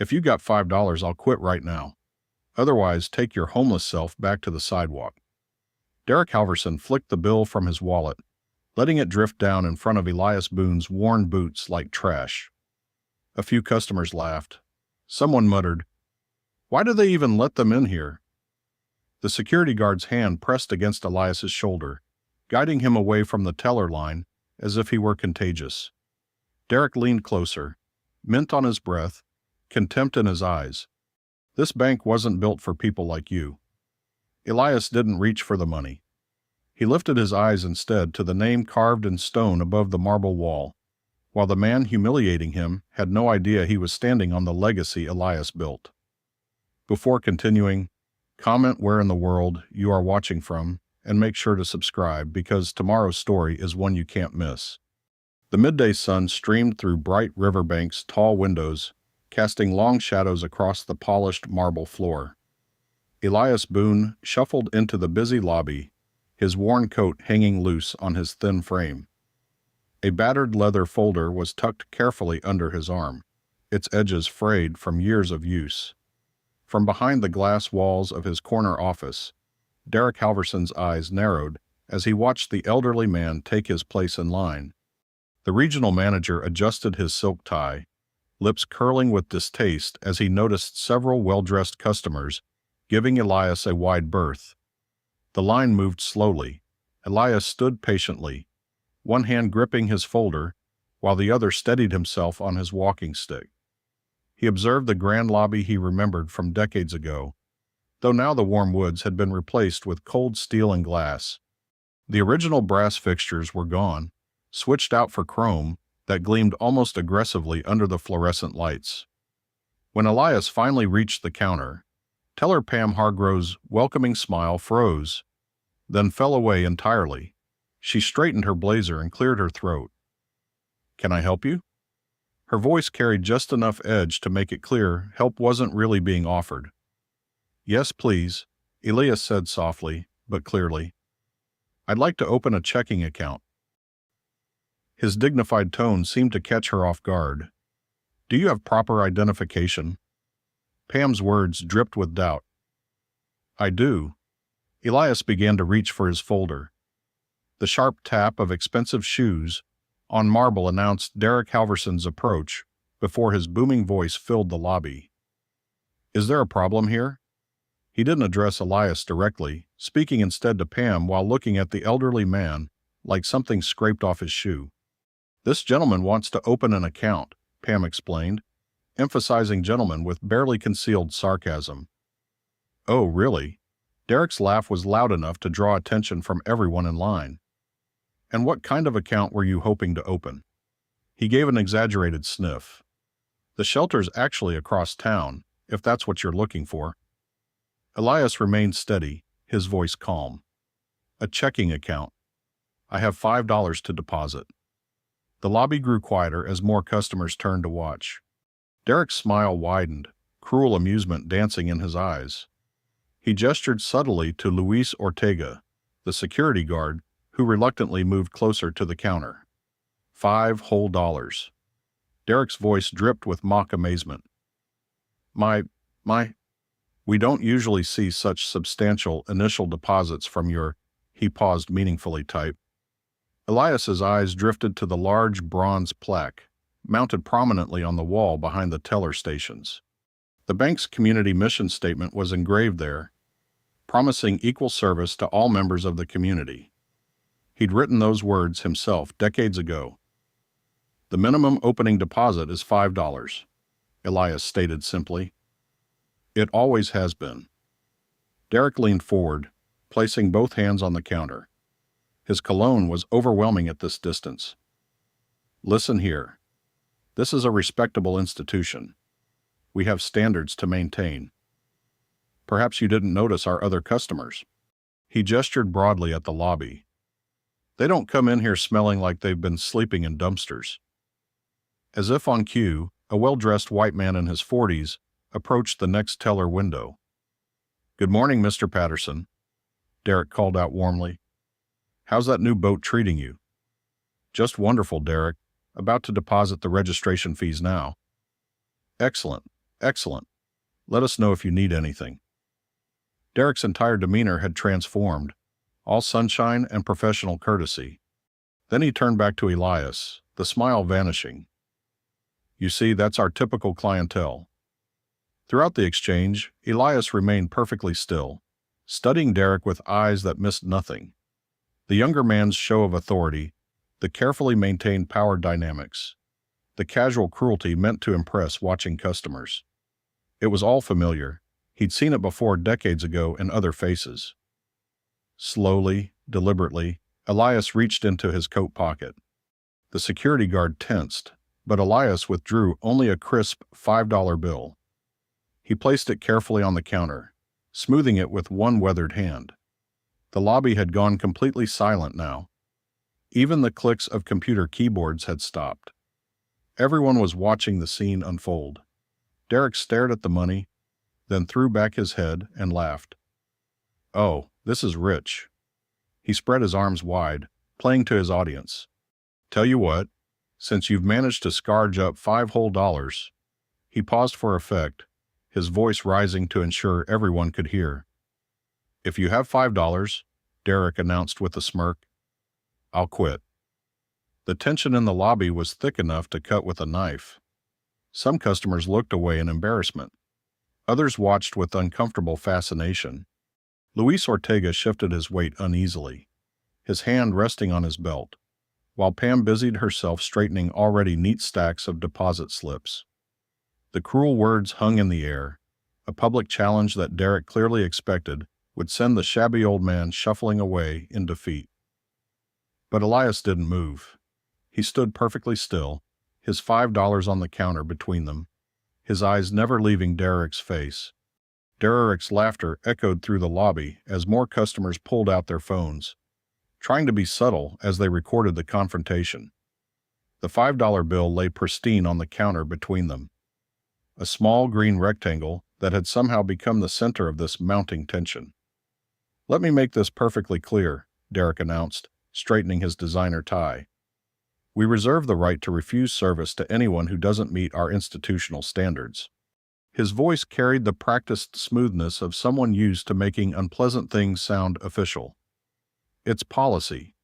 If you got $5, I'll quit right now. Otherwise, take your homeless self back to the sidewalk. Derek Halverson flicked the bill from his wallet, letting it drift down in front of Elias Boon's worn boots like trash. A few customers laughed. Someone muttered, "Why do they even let them in here?" The security guard's hand pressed against Elias's shoulder, guiding him away from the teller line as if he were contagious. Derek leaned closer, mint on his breath, contempt in his eyes. This bank wasn't built for people like you. Elias didn't reach for the money. He lifted his eyes instead to the name carved in stone above the marble wall, while the man humiliating him had no idea he was standing on the legacy Elias built. Before continuing, comment where in the world you are watching from, and make sure to subscribe because tomorrow's story is one you can't miss. The midday sun streamed through bright riverbank's tall windows, casting long shadows across the polished marble floor. Elias Boon shuffled into the busy lobby, his worn coat hanging loose on his thin frame. A battered leather folder was tucked carefully under his arm, its edges frayed from years of use. From behind the glass walls of his corner office, Derek Halverson's eyes narrowed as he watched the elderly man take his place in line. The regional manager adjusted his silk tie, lips curling with distaste as he noticed several well-dressed customers giving Elias a wide berth. The line moved slowly. Elias stood patiently, one hand gripping his folder, while the other steadied himself on his walking stick. He observed the grand lobby he remembered from decades ago, though now the warm woods had been replaced with cold steel and glass. The original brass fixtures were gone, switched out for chrome that gleamed almost aggressively under the fluorescent lights. When Elias finally reached the counter, teller Pam Hargrove's welcoming smile froze, then fell away entirely. She straightened her blazer and cleared her throat. "Can I help you?" Her voice carried just enough edge to make it clear help wasn't really being offered. "Yes, please," Elias said softly, but clearly. "I'd like to open a checking account." His dignified tone seemed to catch her off guard. "Do you have proper identification?" Pam's words dripped with doubt. "I do." Elias began to reach for his folder. The sharp tap of expensive shoes on marble announced Derek Halverson's approach before his booming voice filled the lobby. "Is there a problem here?" He didn't address Elias directly, speaking instead to Pam while looking at the elderly man like something scraped off his shoe. "This gentleman wants to open an account," Pam explained, emphasizing gentleman with barely concealed sarcasm. "Oh, really?" Derek's laugh was loud enough to draw attention from everyone in line. "And what kind of account were you hoping to open?" He gave an exaggerated sniff. "The shelter's actually across town, if that's what you're looking for." Elias remained steady, his voice calm. "A checking account. I have $5 to deposit." The lobby grew quieter as more customers turned to watch. Derek's smile widened, cruel amusement dancing in his eyes. He gestured subtly to Luis Ortega, the security guard, who reluctantly moved closer to the counter. $5 whole. Derek's voice dripped with mock amazement. My, we don't usually see such substantial initial deposits from your," he paused meaningfully type. Elias's eyes drifted to the large bronze plaque, mounted prominently on the wall behind the teller stations. The bank's community mission statement was engraved there, promising equal service to all members of the community. He'd written those words himself decades ago. "The minimum opening deposit is $5, Elias stated simply. "It always has been." Derek leaned forward, placing both hands on the counter. His cologne was overwhelming at this distance. "Listen here. This is a respectable institution. We have standards to maintain. Perhaps you didn't notice our other customers." He gestured broadly at the lobby. "They don't come in here smelling like they've been sleeping in dumpsters." As if on cue, a well-dressed white man in his 40s approached the next teller window. "Good morning, Mr. Patterson," Derek called out warmly. "How's that new boat treating you?" "Just wonderful, Derek. About to deposit the registration fees now." "Excellent, Excellent. Let us know if you need anything. Derek's entire demeanor had transformed, all sunshine and professional courtesy. Then he turned back to Elias, the smile vanishing. You see, that's our typical clientele. Throughout the exchange, Elias remained perfectly still, studying Derek with eyes that missed nothing. The younger man's show of authority, the carefully maintained power dynamics, the casual cruelty meant to impress watching customers. It was all familiar. He'd seen it before decades ago in other faces. Slowly, deliberately, Elias reached into his coat pocket. The security guard tensed, but Elias withdrew only a crisp $5 bill. He placed it carefully on the counter, smoothing it with one weathered hand. The lobby had gone completely silent now. Even the clicks of computer keyboards had stopped. Everyone was watching the scene unfold. Derek stared at the money, then threw back his head and laughed. Oh, this is rich. He spread his arms wide, playing to his audience. Tell you what, since you've managed to scarge up $5 whole. He paused for effect, his voice rising to ensure everyone could hear. If you have $5, Derek announced with a smirk, I'll quit. The tension in the lobby was thick enough to cut with a knife. Some customers looked away in embarrassment. Others watched with uncomfortable fascination. Luis Ortega shifted his weight uneasily, his hand resting on his belt, while Pam busied herself straightening already neat stacks of deposit slips. The cruel words hung in the air, a public challenge that Derek clearly expected would send the shabby old man shuffling away in defeat. But Elias didn't move. He stood perfectly still, his $5 on the counter between them, his eyes never leaving Derek's face. Derek's laughter echoed through the lobby as more customers pulled out their phones, trying to be subtle as they recorded the confrontation. The $5 bill lay pristine on the counter between them, a small green rectangle that had somehow become the center of this mounting tension. Let me make this perfectly clear, Derek announced, straightening his designer tie. We reserve the right to refuse service to anyone who doesn't meet our institutional standards. His voice carried the practiced smoothness of someone used to making unpleasant things sound official. It's policy.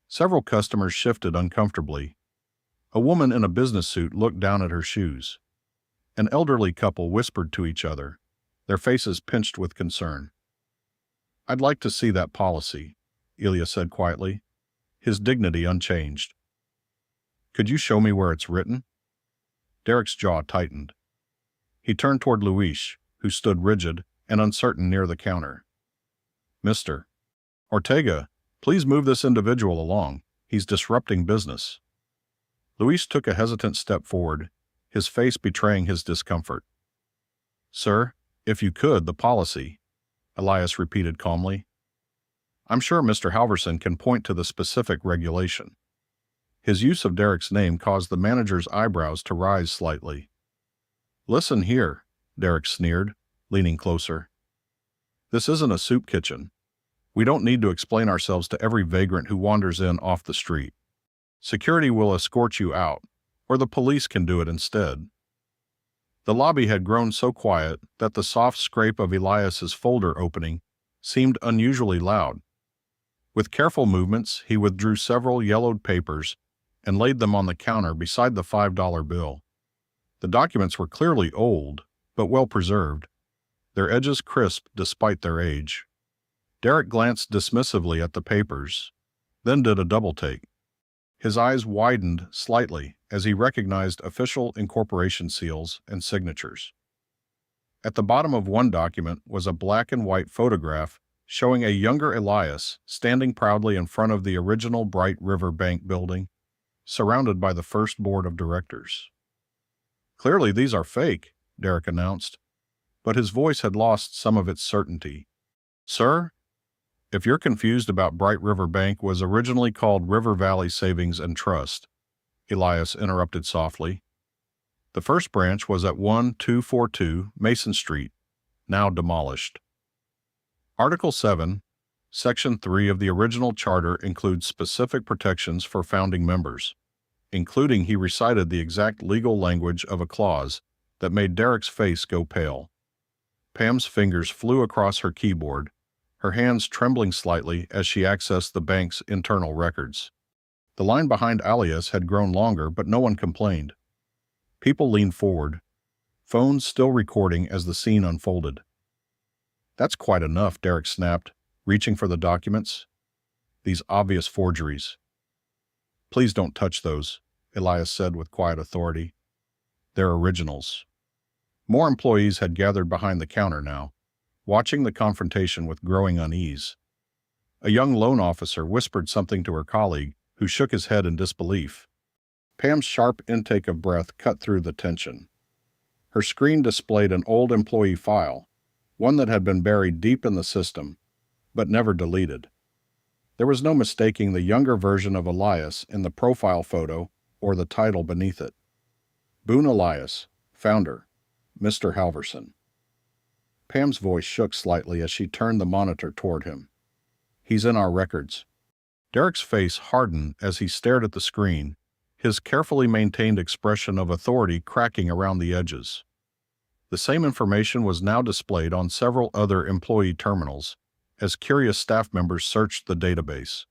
Several customers shifted uncomfortably. A woman in a business suit looked down at her shoes. An elderly couple whispered to each other, their faces pinched with concern. I'd like to see that policy, Elias said quietly, his dignity unchanged. Could you show me where it's written? Derek's jaw tightened. He turned toward Luis, who stood rigid and uncertain near the counter. Mr. Ortega, please move this individual along. He's disrupting business. Luis took a hesitant step forward, his face betraying his discomfort. Sir, if you could, the policy, Elias repeated calmly. I'm sure Mr. Halverson can point to the specific regulation. His use of Derek's name caused the manager's eyebrows to rise slightly. Listen here, Derek sneered, leaning closer. This isn't a soup kitchen. We don't need to explain ourselves to every vagrant who wanders in off the street. Security will escort you out, or the police can do it instead. The lobby had grown so quiet that the soft scrape of Elias's folder opening seemed unusually loud. With careful movements, he withdrew several yellowed papers and laid them on the counter beside the $5 bill. The documents were clearly old, but well preserved, their edges crisp despite their age. Derek glanced dismissively at the papers, then did a double-take. His eyes widened slightly as he recognized official incorporation seals and signatures. At the bottom of one document was a black and white photograph showing a younger Elias standing proudly in front of the original Bright River Bank building, surrounded by the first board of directors. Clearly these are fake, Derek announced, but his voice had lost some of its certainty. Sir, if you're confused about Bright River Bank was originally called River Valley Savings and Trust, Elias interrupted softly. The first branch was at 1242 Mason Street, now demolished. Article 7, Section 3 of the original charter includes specific protections for founding members, including he recited the exact legal language of a clause that made Derek's face go pale. Pam's fingers flew across her keyboard, her hands trembling slightly as she accessed the bank's internal records. The line behind Elias had grown longer, but no one complained. People leaned forward, phones still recording as the scene unfolded. "That's quite enough," Derek snapped, reaching for the documents. "These obvious forgeries." "Please don't touch those," Elias said with quiet authority. "They're originals." More employees had gathered behind the counter now, watching the confrontation with growing unease. A young loan officer whispered something to her colleague, who shook his head in disbelief. Pam's sharp intake of breath cut through the tension. Her screen displayed an old employee file, one that had been buried deep in the system, but never deleted. There was no mistaking the younger version of Elias in the profile photo or the title beneath it. Boon Elias, founder, Mr. Halverson. Pam's voice shook slightly as she turned the monitor toward him. "He's in our records." Derek's face hardened as he stared at the screen, his carefully maintained expression of authority cracking around the edges. The same information was now displayed on several other employee terminals, as curious staff members searched the database.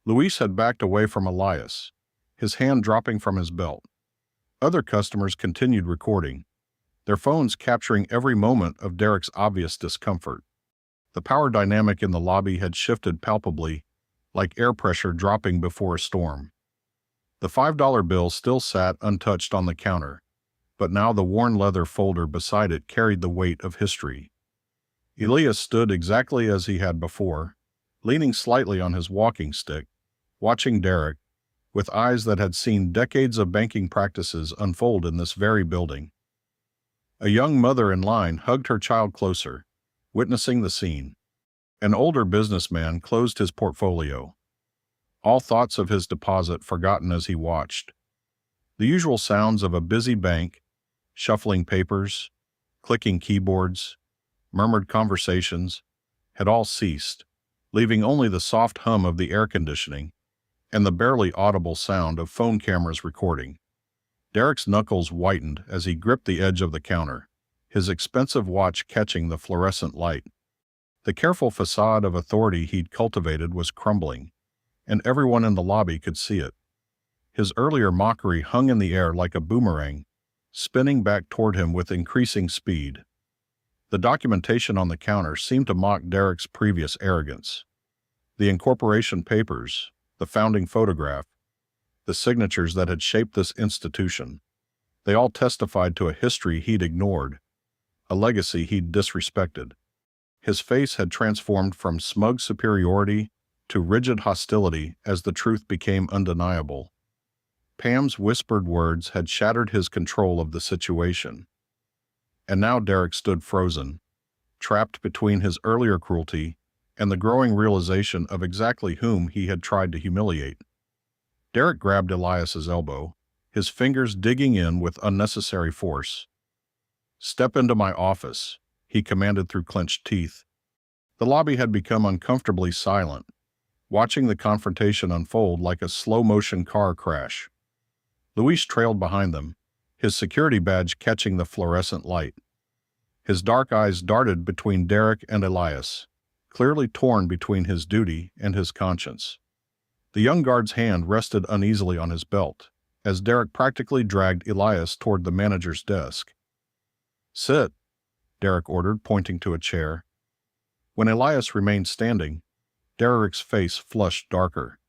Luis had backed away from Elias, his hand dropping from his belt. Other customers continued recording, their phones capturing every moment of Derek's obvious discomfort. The power dynamic in the lobby had shifted palpably, like air pressure dropping before a storm. The $5 bill still sat untouched on the counter, but now the worn leather folder beside it carried the weight of history. Elias stood exactly as he had before, leaning slightly on his walking stick, watching Derek, with eyes that had seen decades of banking practices unfold in this very building. A young mother in line hugged her child closer, witnessing the scene. An older businessman closed his portfolio, all thoughts of his deposit forgotten as he watched. The usual sounds of a busy bank, shuffling papers, clicking keyboards, murmured conversations, had all ceased, leaving only the soft hum of the air conditioning and the barely audible sound of phone cameras recording. Derek's knuckles whitened as he gripped the edge of the counter, his expensive watch catching the fluorescent light. The careful facade of authority he'd cultivated was crumbling, and everyone in the lobby could see it. His earlier mockery hung in the air like a boomerang, spinning back toward him with increasing speed. The documentation on the counter seemed to mock Derek's previous arrogance. The incorporation papers, the founding photograph, the signatures that had shaped this institution, they all testified to a history he'd ignored, a legacy he'd disrespected. His face had transformed from smug superiority to rigid hostility as the truth became undeniable. Pam's whispered words had shattered his control of the situation. And now Derek stood frozen, trapped between his earlier cruelty and the growing realization of exactly whom he had tried to humiliate. Derek grabbed Elias's elbow, his fingers digging in with unnecessary force. "Step into my office," he commanded through clenched teeth. The lobby had become uncomfortably silent, watching the confrontation unfold like a slow-motion car crash. Luis trailed behind them, his security badge catching the fluorescent light. His dark eyes darted between Derek and Elias, clearly torn between his duty and his conscience. The young guard's hand rested uneasily on his belt, as Derek practically dragged Elias toward the manager's desk. "Sit," Derek ordered, pointing to a chair. When Elias remained standing, Derek's face flushed darker.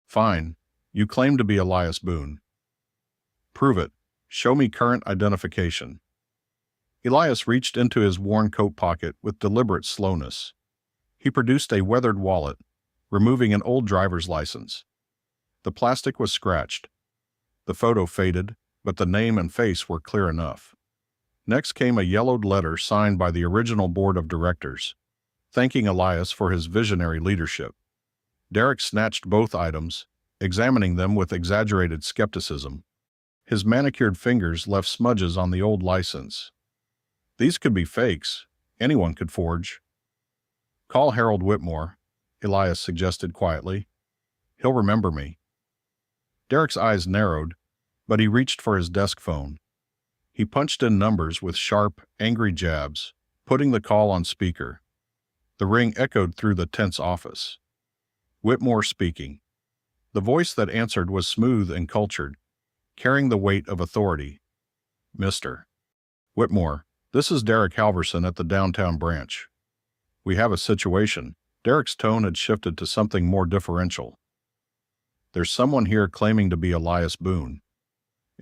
"Fine. You claim to be Elias Boon. Prove it. Show me current identification." Elias reached into his worn coat pocket with deliberate slowness. He produced a weathered wallet, removing an old driver's license. The plastic was scratched. The photo faded, but the name and face were clear enough. Next came a yellowed letter signed by the original board of directors, thanking Elias for his visionary leadership. Derek snatched both items, examining them with exaggerated skepticism. His manicured fingers left smudges on the old license. These could be fakes. Anyone could forge. "Call Harold Whitmore," Elias suggested quietly. "He'll remember me." Derek's eyes narrowed, but he reached for his desk phone. He punched in numbers with sharp, angry jabs, putting the call on speaker. The ring echoed through the tense office. Whitmore speaking. The voice that answered was smooth and cultured, carrying the weight of authority. Mr. Whitmore, this is Derek Halverson at the downtown branch. We have a situation. Derek's tone had shifted to something more deferential. There's someone here claiming to be Elias Boon.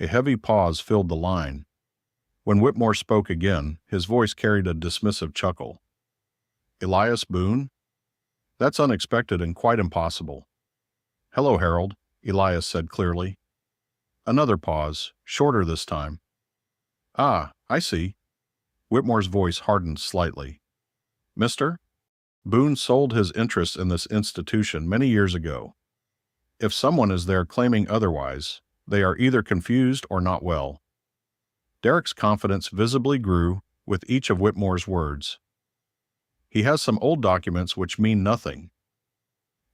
A heavy pause filled the line. When Whitmore spoke again, his voice carried a dismissive chuckle. Elias Boon? That's unexpected and quite impossible. Hello, Harold, Elias said clearly. Another pause, shorter this time. Ah, I see. Whitmore's voice hardened slightly. Mr. Boon sold his interest in this institution many years ago. If someone is there claiming otherwise, they are either confused or not well. Derek's confidence visibly grew with each of Whitmore's words. He has some old documents which mean nothing.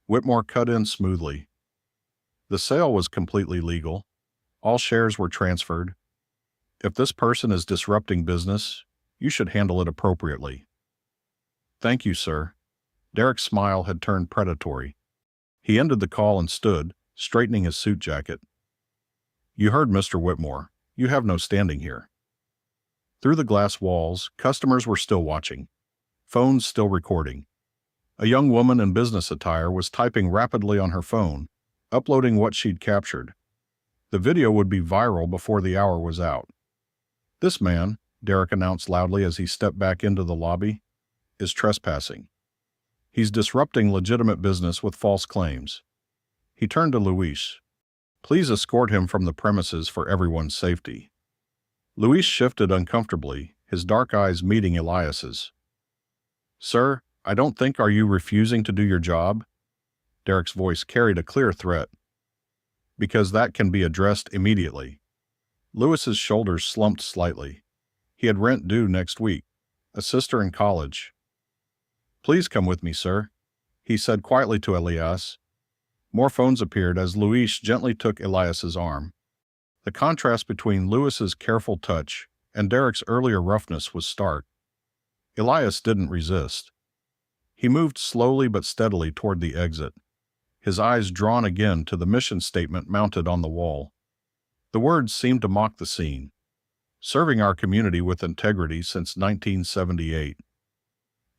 Whitmore cut in smoothly. The sale was completely legal. All shares were transferred. If this person is disrupting business, you should handle it appropriately. Thank you, sir. Derek's smile had turned predatory. He ended the call and stood, straightening his suit jacket. You heard Mr. Whitmore. You have no standing here. Through the glass walls, customers were still watching. Phones still recording. A young woman in business attire was typing rapidly on her phone, uploading what she'd captured. The video would be viral before the hour was out. This man, Derek announced loudly as he stepped back into the lobby, is trespassing. He's disrupting legitimate business with false claims. He turned to Luis. Please escort him from the premises for everyone's safety. Luis shifted uncomfortably, his dark eyes meeting Elias's. Sir, I don't think are you refusing to do your job? Derek's voice carried a clear threat. Because that can be addressed immediately. Lewis's shoulders slumped slightly. He had rent due next week, a sister in college. Please come with me, sir, he said quietly to Elias. More phones appeared as Luis gently took Elias's arm. The contrast between Lewis's careful touch and Derek's earlier roughness was stark. Elias didn't resist. He moved slowly but steadily toward the exit, his eyes drawn again to the mission statement mounted on the wall. The words seemed to mock the scene. Serving our community with integrity since 1978.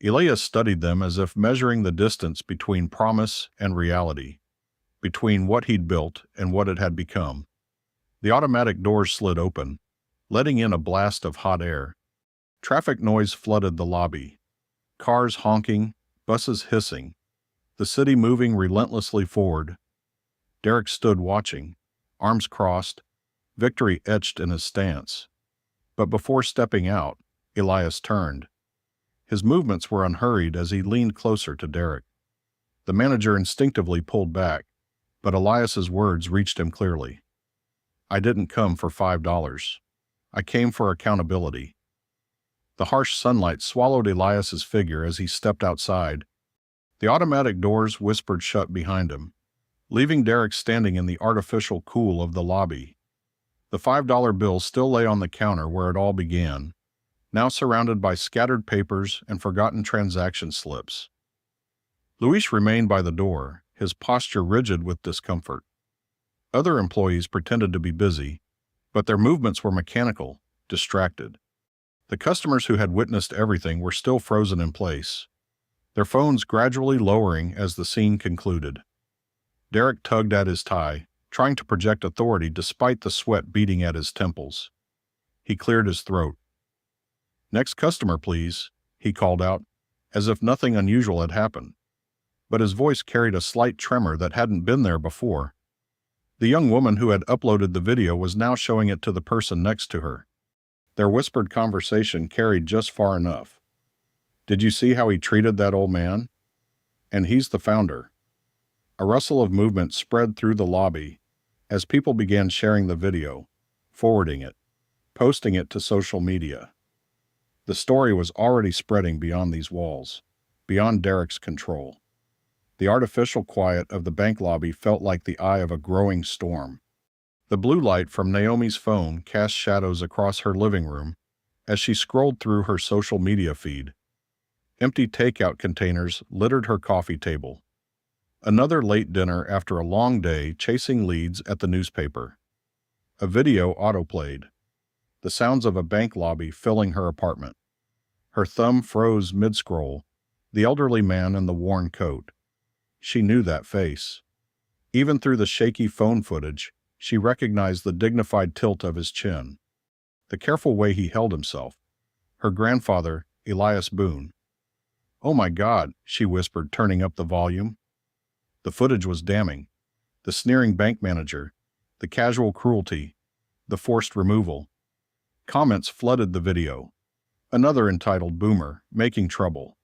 Elias studied them as if measuring the distance between promise and reality, between what he'd built and what it had become. The automatic doors slid open, letting in a blast of hot air. Traffic noise flooded the lobby. Cars honking, buses hissing, the city moving relentlessly forward. Derek stood watching, arms crossed, victory etched in his stance. But before stepping out, Elias turned. His movements were unhurried as he leaned closer to Derek. The manager instinctively pulled back, but Elias's words reached him clearly. I didn't come for $5. I came for accountability. The harsh sunlight swallowed Elias's figure as he stepped outside. The automatic doors whispered shut behind him, leaving Derek standing in the artificial cool of the lobby. The $5 bill still lay on the counter where it all began, now surrounded by scattered papers and forgotten transaction slips. Luis remained by the door, his posture rigid with discomfort. Other employees pretended to be busy, but their movements were mechanical, distracted. The customers who had witnessed everything were still frozen in place, their phones gradually lowering as the scene concluded. Derek tugged at his tie, trying to project authority despite the sweat beating at his temples. He cleared his throat. Next customer, please, he called out, as if nothing unusual had happened. But his voice carried a slight tremor that hadn't been there before. The young woman who had uploaded the video was now showing it to the person next to her. Their whispered conversation carried just far enough. Did you see how he treated that old man? And he's the founder. A rustle of movement spread through the lobby as people began sharing the video, forwarding it, posting it to social media. The story was already spreading beyond these walls, beyond Derek's control. The artificial quiet of the bank lobby felt like the eye of a growing storm. The blue light from Naomi's phone cast shadows across her living room as she scrolled through her social media feed. Empty takeout containers littered her coffee table. Another late dinner after a long day chasing leads at the newspaper. A video autoplayed, the sounds of a bank lobby filling her apartment. Her thumb froze mid-scroll, the elderly man in the worn coat. She knew that face. Even through the shaky phone footage, she recognized the dignified tilt of his chin, the careful way he held himself. Her grandfather, Elias Boon. "Oh my God," she whispered, turning up the volume. The footage was damning. The sneering bank manager, the casual cruelty, the forced removal. Comments flooded the video. Another entitled "Boomer, making trouble.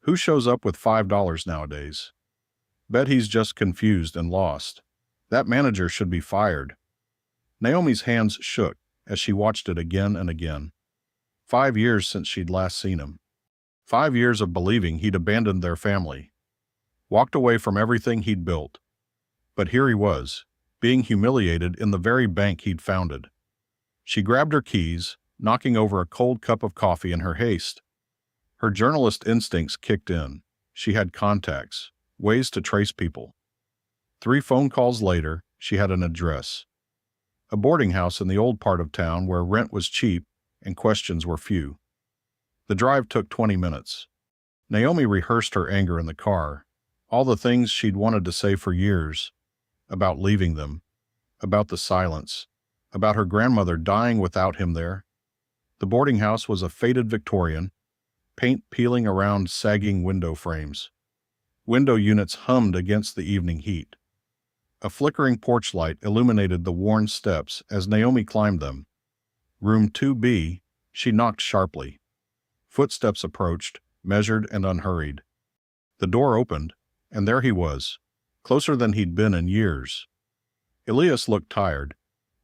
Who shows up with $5 nowadays? Bet he's just confused and lost. That manager should be fired." Naomi's hands shook as she watched it again and again. 5 years since she'd last seen him. 5 years of believing he'd abandoned their family. Walked away from everything he'd built. But here he was, being humiliated in the very bank he'd founded. She grabbed her keys, knocking over a cold cup of coffee in her haste. Her journalist instincts kicked in. She had contacts, ways to trace people. 3 phone calls later, she had an address. A boarding house in the old part of town where rent was cheap and questions were few. The drive took 20 minutes. Naomi rehearsed her anger in the car, all the things she'd wanted to say for years, about leaving them, about the silence, about her grandmother dying without him there. The boarding house was a faded Victorian, paint peeling around sagging window frames. Window units hummed against the evening heat. A flickering porch light illuminated the worn steps as Naomi climbed them. Room 2B, she knocked sharply. Footsteps approached, measured and unhurried. The door opened, and there he was, closer than he'd been in years. Elias looked tired,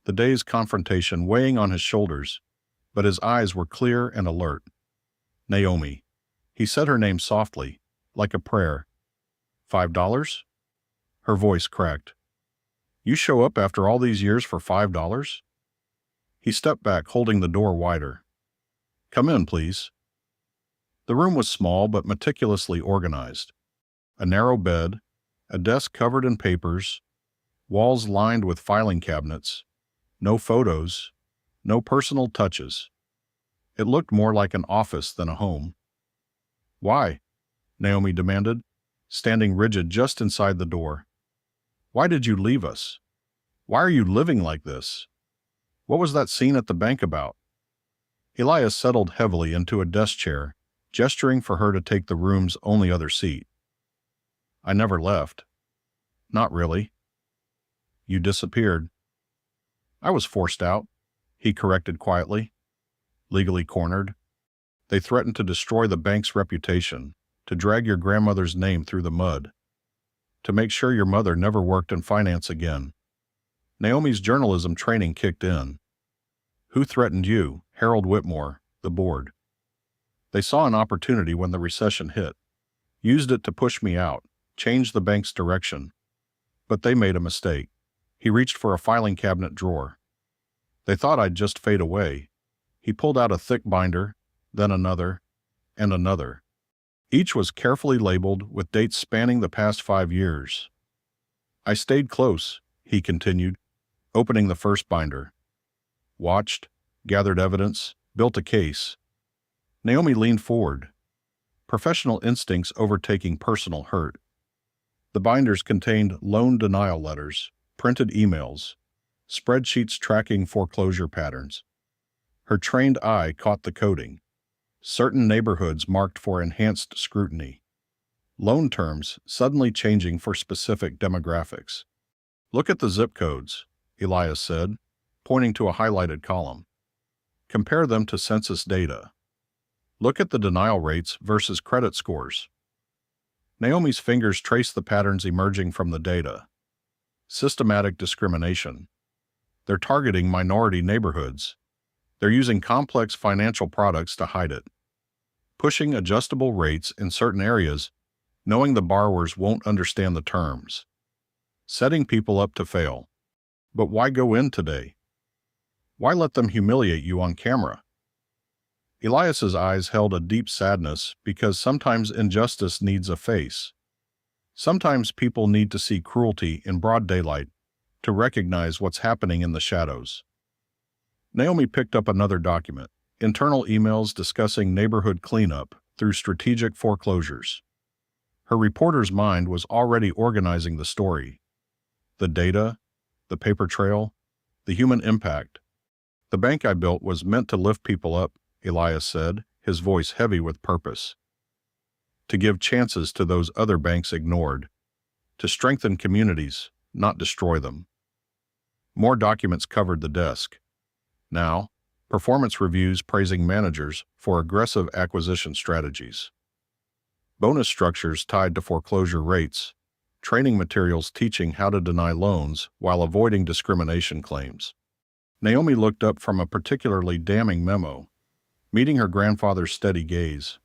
the day's confrontation weighing on his shoulders, but his eyes were clear and alert. "Naomi." He said her name softly, like a prayer. $5? Her voice cracked. "You show up after all these years for $5? He stepped back, holding the door wider. "Come in, please." The room was small but meticulously organized. A narrow bed, a desk covered in papers, walls lined with filing cabinets, no photos, no personal touches. It looked more like an office than a home. "Why?" Naomi demanded, standing rigid just inside the door. "Why did you leave us? Why are you living like this? What was that scene at the bank about?" Elias settled heavily into a desk chair, gesturing for her to take the room's only other seat. "I never left." "Not really." "You disappeared." "I was forced out," he corrected quietly. "Legally cornered. They threatened to destroy the bank's reputation, to drag your grandmother's name through the mud, to make sure your mother never worked in finance again." Naomi's journalism training kicked in. "Who threatened you?" Harold Whitmore, the board. "They saw an opportunity when the recession hit, used it to push me out, change the bank's direction. But they made a mistake." He reached for a filing cabinet drawer. "They thought I'd just fade away." He pulled out a thick binder, then another, and another. Each was carefully labeled with dates spanning the past 5 years. "I stayed close," he continued, opening the first binder. "Watched, gathered evidence, built a case." Naomi leaned forward, professional instincts overtaking personal hurt. The binders contained loan denial letters, printed emails, spreadsheets tracking foreclosure patterns. Her trained eye caught the coding. Certain neighborhoods marked for enhanced scrutiny. Loan terms suddenly changing for specific demographics. "Look at the zip codes," Elias said, pointing to a highlighted column. "Compare them to census data. Look at the denial rates versus credit scores." Naomi's fingers traced the patterns emerging from the data. Systematic discrimination. They're targeting minority neighborhoods. They're using complex financial products to hide it. Pushing adjustable rates in certain areas, knowing the borrowers won't understand the terms. Setting people up to fail. But why go in today? Why let them humiliate you on camera? Elias's eyes held a deep sadness because sometimes injustice needs a face. Sometimes people need to see cruelty in broad daylight to recognize what's happening in the shadows. Naomi picked up another document, internal emails discussing neighborhood cleanup through strategic foreclosures. Her reporter's mind was already organizing the story. The data, the paper trail, the human impact. The bank I built was meant to lift people up, Elias said, his voice heavy with purpose. To give chances to those other banks ignored. To strengthen communities, not destroy them. More documents covered the desk. Now, performance reviews praising managers for aggressive acquisition strategies. Bonus structures tied to foreclosure rates. Training materials teaching how to deny loans while avoiding discrimination claims. Naomi looked up from a particularly damning memo, meeting her grandfather's steady gaze.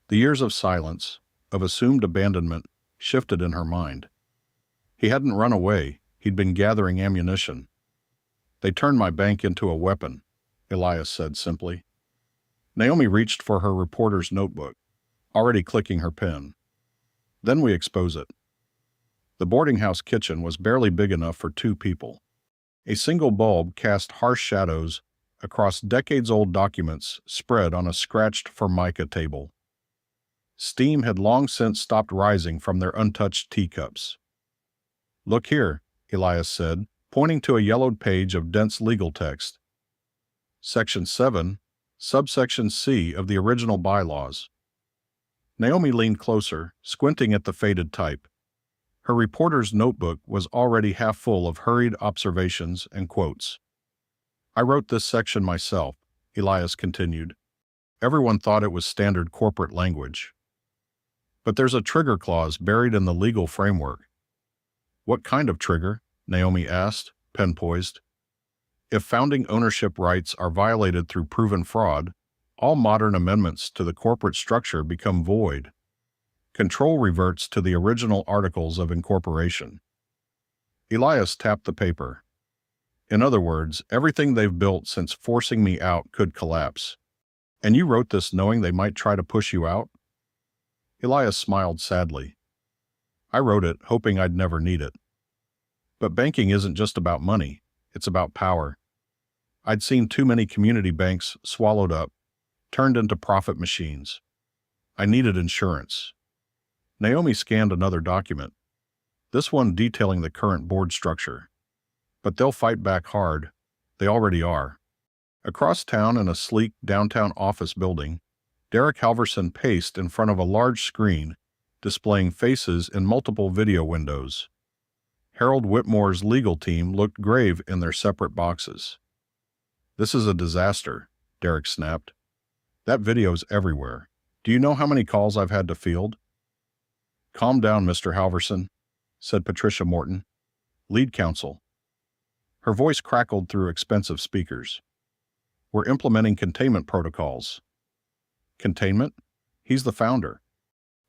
The years of silence, of assumed abandonment, shifted in her mind. He hadn't run away, he'd been gathering ammunition. They turned my bank into a weapon, Elias said simply. Naomi reached for her reporter's notebook, already clicking her pen. Then we expose it. The boarding house kitchen was barely big enough for 2 people. A single bulb cast harsh shadows across decades-old documents spread on a scratched formica table. Steam had long since stopped rising from their untouched teacups. "Look here," Elias said, pointing to a yellowed page of dense legal text. Section 7, subsection C of the original bylaws. Naomi leaned closer, squinting at the faded type. Her reporter's notebook was already half full of hurried observations and quotes. "I wrote this section myself," Elias continued. "Everyone thought it was standard corporate language. But there's a trigger clause buried in the legal framework." "What kind of trigger?" Naomi asked, pen poised. "If founding ownership rights are violated through proven fraud, all modern amendments to the corporate structure become void. Control reverts to the original articles of incorporation." Elias tapped the paper. "In other words, everything they've built since forcing me out could collapse. And you wrote this knowing they might try to push you out?" Elias smiled sadly. "I wrote it hoping I'd never need it. But banking isn't just about money, it's about power. I'd seen too many community banks swallowed up, turned into profit machines. I needed insurance." Naomi scanned another document, this one detailing the current board structure. "But they'll fight back hard. They already are." Across town in a sleek downtown office building, Derek Halverson paced in front of a large screen displaying faces in multiple video windows. Harold Whitmore's legal team looked grave in their separate boxes. "This is a disaster," Derek snapped. "That video's everywhere. Do you know how many calls I've had to field?" "Calm down, Mr. Halverson," said Patricia Morton, lead counsel. Her voice crackled through expensive speakers. "We're implementing containment protocols." "Containment? He's the founder.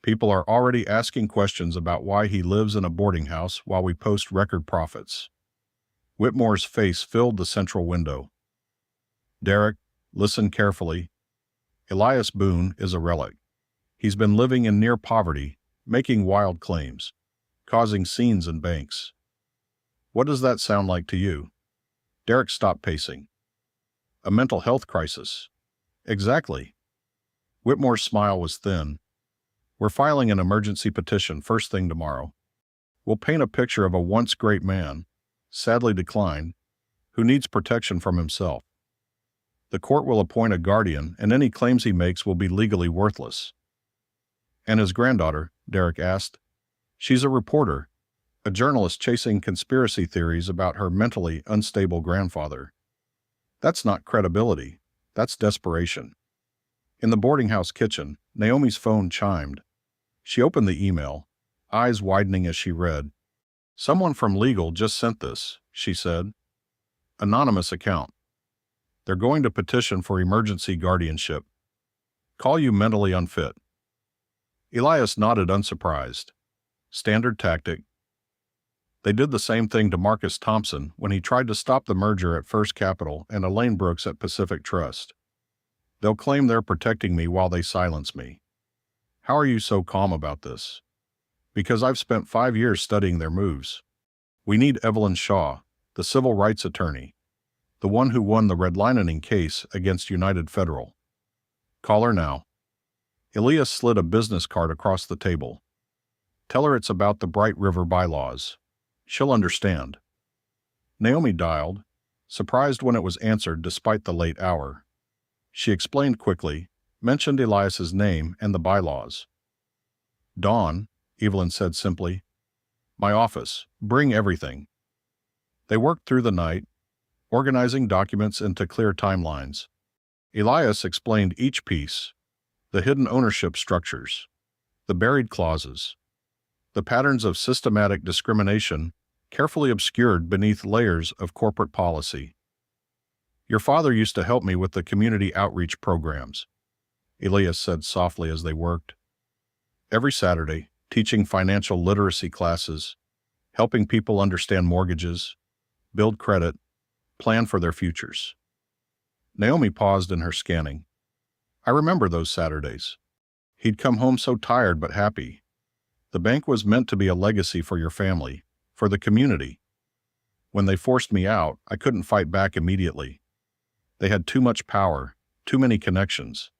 People are already asking questions about why he lives in a boarding house while we post record profits." Whitmore's face filled the central window. "Derek, listen carefully. Elias Boon is a relic. He's been living in near poverty, making wild claims, causing scenes in banks. What does that sound like to you?" Derek stopped pacing. "A mental health crisis." "Exactly." Whitmore's smile was thin. "We're filing an emergency petition first thing tomorrow. We'll paint a picture of a once great man, sadly declined, who needs protection from himself. The court will appoint a guardian, and any claims he makes will be legally worthless." "And his granddaughter?" Derek asked. "She's a reporter, a journalist chasing conspiracy theories about her mentally unstable grandfather. That's not credibility, that's desperation." In the boarding house kitchen, Naomi's phone chimed. She opened the email, eyes widening as she read. "Someone from legal just sent this," she said. "Anonymous account. They're going to petition for emergency guardianship. Call you mentally unfit." Elias nodded unsurprised. Standard tactic. They did the same thing to Marcus Thompson when he tried to stop the merger at First Capital and Elaine Brooks at Pacific Trust. They'll claim they're protecting me while they silence me. How are you so calm about this? Because I've spent 5 years studying their moves. We need Evelyn Shaw, the civil rights attorney, the one who won the redlining case against United Federal. Call her now. Elias slid a business card across the table. Tell her it's about the Bright River bylaws. She'll understand. Naomi dialed, surprised when it was answered despite the late hour. She explained quickly, mentioned Elias's name and the bylaws. Dawn, Evelyn said simply. My office. Bring everything. They worked through the night, organizing documents into clear timelines. Elias explained each piece, the hidden ownership structures, the buried clauses, the patterns of systematic discrimination carefully obscured beneath layers of corporate policy. Your father used to help me with the community outreach programs, Elias said softly as they worked. Every Saturday, teaching financial literacy classes, helping people understand mortgages, build credit, plan for their futures. Naomi paused in her scanning. I remember those Saturdays. He'd come home so tired but happy. The bank was meant to be a legacy for your family, for the community. When they forced me out, I couldn't fight back immediately. They had too much power, too many connections.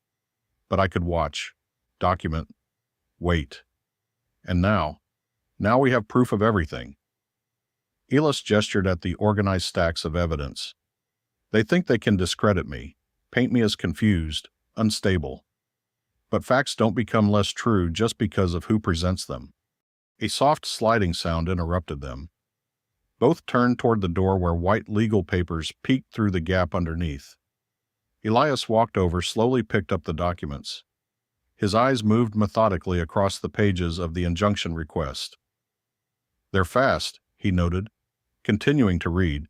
But I could watch, document, wait. And now we have proof of everything. Elias gestured at the organized stacks of evidence. They think they can discredit me, paint me as confused, unstable. But facts don't become less true just because of who presents them. A soft sliding sound interrupted them. Both turned toward the door where white legal papers peeked through the gap underneath. Elias walked over, slowly picked up the documents. His eyes moved methodically across the pages of the injunction request. They're fast, he noted, continuing to read.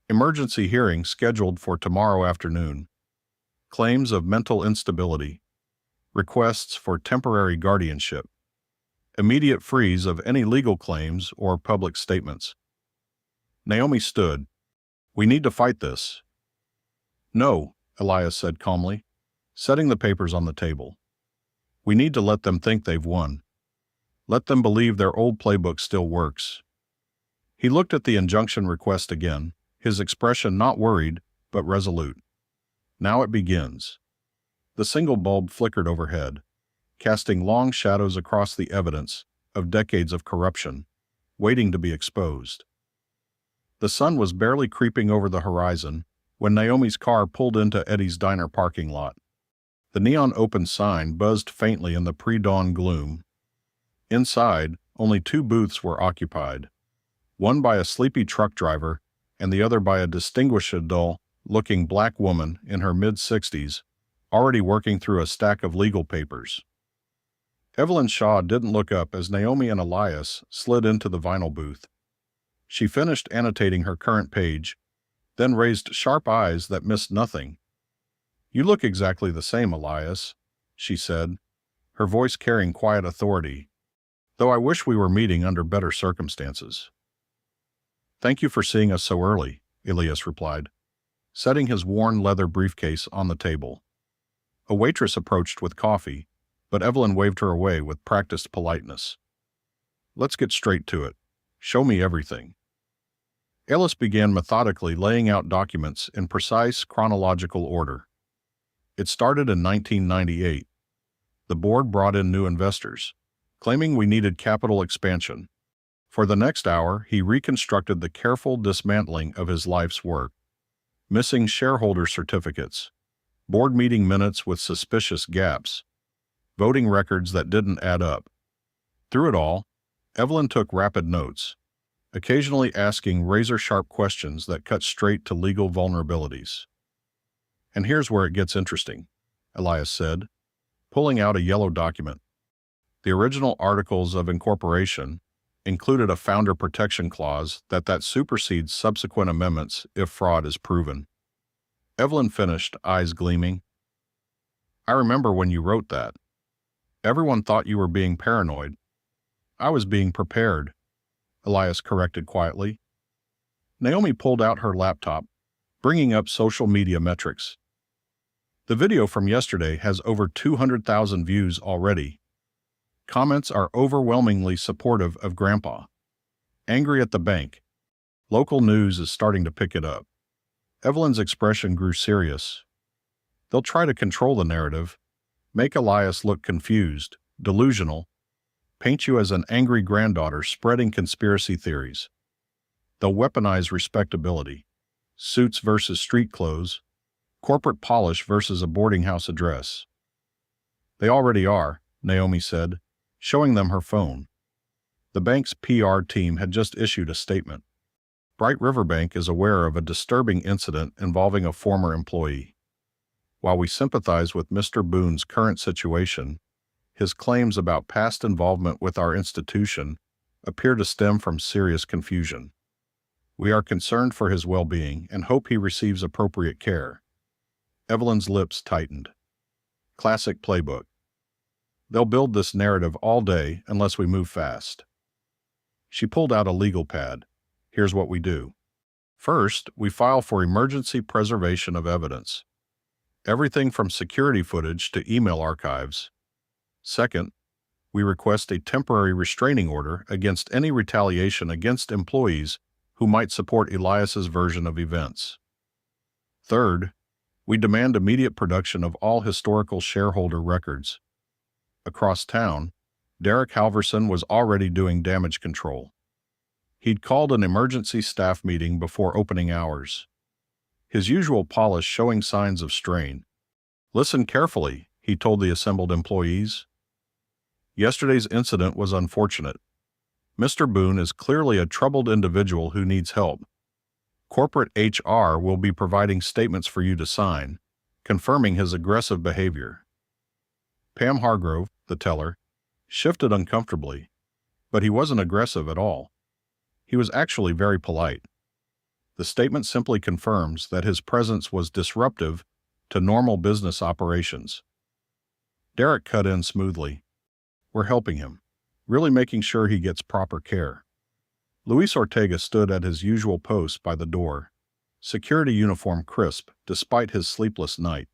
Emergency hearing scheduled for tomorrow afternoon. Claims of mental instability. Requests for temporary guardianship. Immediate freeze of any legal claims or public statements. Naomi stood. We need to fight this. No, Elias said calmly, setting the papers on the table. We need to let them think they've won. Let them believe their old playbook still works. He looked at the injunction request again, his expression not worried, but resolute. Now it begins. The single bulb flickered overhead, casting long shadows across the evidence of decades of corruption, waiting to be exposed. The sun was barely creeping over the horizon when Naomi's car pulled into Eddie's Diner parking lot. The neon open sign buzzed faintly in the pre-dawn gloom. Inside, only 2 booths were occupied, one by a sleepy truck driver and the other by a distinguished-looking black woman in her mid-60s, already working through a stack of legal papers. Evelyn Shaw didn't look up as Naomi and Elias slid into the vinyl booth. She finished annotating her current page, then raised sharp eyes that missed nothing. You look exactly the same, Elias, she said, her voice carrying quiet authority, though I wish we were meeting under better circumstances. Thank you for seeing us so early, Elias replied, setting his worn leather briefcase on the table. A waitress approached with coffee, but Evelyn waved her away with practiced politeness. Let's get straight to it. Show me everything. Elias began methodically laying out documents in precise chronological order. It started in 1998. The board brought in new investors, claiming we needed capital expansion. For the next hour, he reconstructed the careful dismantling of his life's work. Missing shareholder certificates, board meeting minutes with suspicious gaps, voting records that didn't add up. Through it all, Evelyn took rapid notes, occasionally asking razor-sharp questions that cut straight to legal vulnerabilities. And here's where it gets interesting, Elias said, pulling out a yellow document. The original Articles of Incorporation included a founder protection clause that supersedes subsequent amendments if fraud is proven. Evelyn finished, eyes gleaming. I remember when you wrote that. Everyone thought you were being paranoid. I was being prepared. Elias corrected quietly. Naomi pulled out her laptop, bringing up social media metrics. The video from yesterday has over 200,000 views already. Comments are overwhelmingly supportive of Grandpa. Angry at the bank. Local news is starting to pick it up. Evelyn's expression grew serious. They'll try to control the narrative, make Elias look confused, delusional, paint you as an angry granddaughter spreading conspiracy theories. They'll weaponize respectability. Suits versus street clothes, corporate polish versus a boarding house address. They already are, Naomi said, showing them her phone. The bank's PR team had just issued a statement. Bright River Bank is aware of a disturbing incident involving a former employee. While we sympathize with Mr. Boon's current situation, his claims about past involvement with our institution appear to stem from serious confusion. We are concerned for his well-being and hope he receives appropriate care. Evelyn's lips tightened. Classic playbook. They'll build this narrative all day unless we move fast. She pulled out a legal pad. Here's what we do. First, we file for emergency preservation of evidence. Everything from security footage to email archives. Second, we request a temporary restraining order against any retaliation against employees who might support Elias's version of events. Third, we demand immediate production of all historical shareholder records. Across town, Derek Halverson was already doing damage control. He'd called an emergency staff meeting before opening hours. His usual polish showing signs of strain. Listen carefully, he told the assembled employees. Yesterday's incident was unfortunate. Mr. Boon is clearly a troubled individual who needs help. Corporate HR will be providing statements for you to sign, confirming his aggressive behavior. Pam Hargrove, the teller, shifted uncomfortably, but he wasn't aggressive at all. He was actually very polite. The statement simply confirms that his presence was disruptive to normal business operations. Derek cut in smoothly. We're helping him, really making sure he gets proper care. Luis Ortega stood at his usual post by the door, security uniform crisp despite his sleepless night.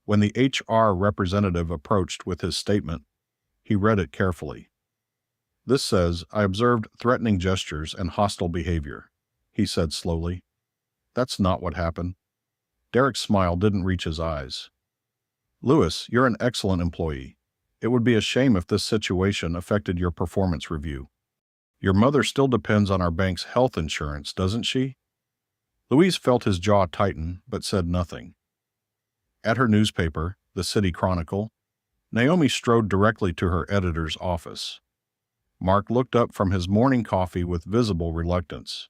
When the HR representative approached with his statement, he read it carefully. This says, I observed threatening gestures and hostile behavior, he said slowly. That's not what happened. Derek's smile didn't reach his eyes. Luis, you're an excellent employee. It would be a shame if this situation affected your performance review. Your mother still depends on our bank's health insurance, doesn't she? Luis felt his jaw tighten, but said nothing. At her newspaper, the City Chronicle, Naomi strode directly to her editor's office. Mark looked up from his morning coffee with visible reluctance.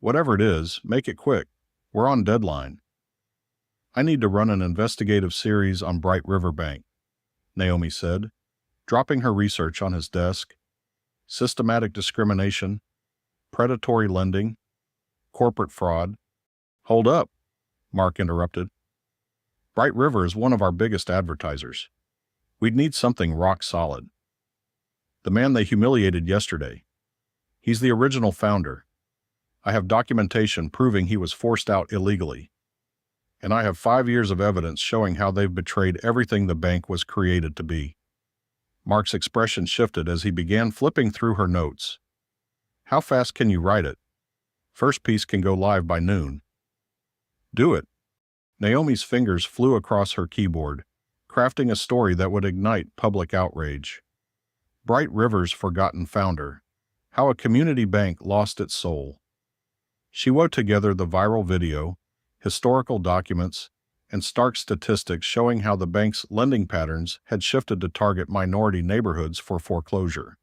Whatever it is, make it quick. We're on deadline. I need to run an investigative series on Bright River Bank, Naomi said, dropping her research on his desk. Systematic discrimination, predatory lending, corporate fraud. Hold up, Mark interrupted. Bright River is one of our biggest advertisers. We'd need something rock solid. The man they humiliated yesterday. He's the original founder. I have documentation proving he was forced out illegally. And I have 5 years of evidence showing how they've betrayed everything the bank was created to be. Mark's expression shifted as he began flipping through her notes. How fast can you write it? First piece can go live by noon. Do it. Naomi's fingers flew across her keyboard, crafting a story that would ignite public outrage. Bright River's forgotten founder. How a community bank lost its soul. She wove together the viral video, historical documents, and stark statistics showing how the bank's lending patterns had shifted to target minority neighborhoods for foreclosure.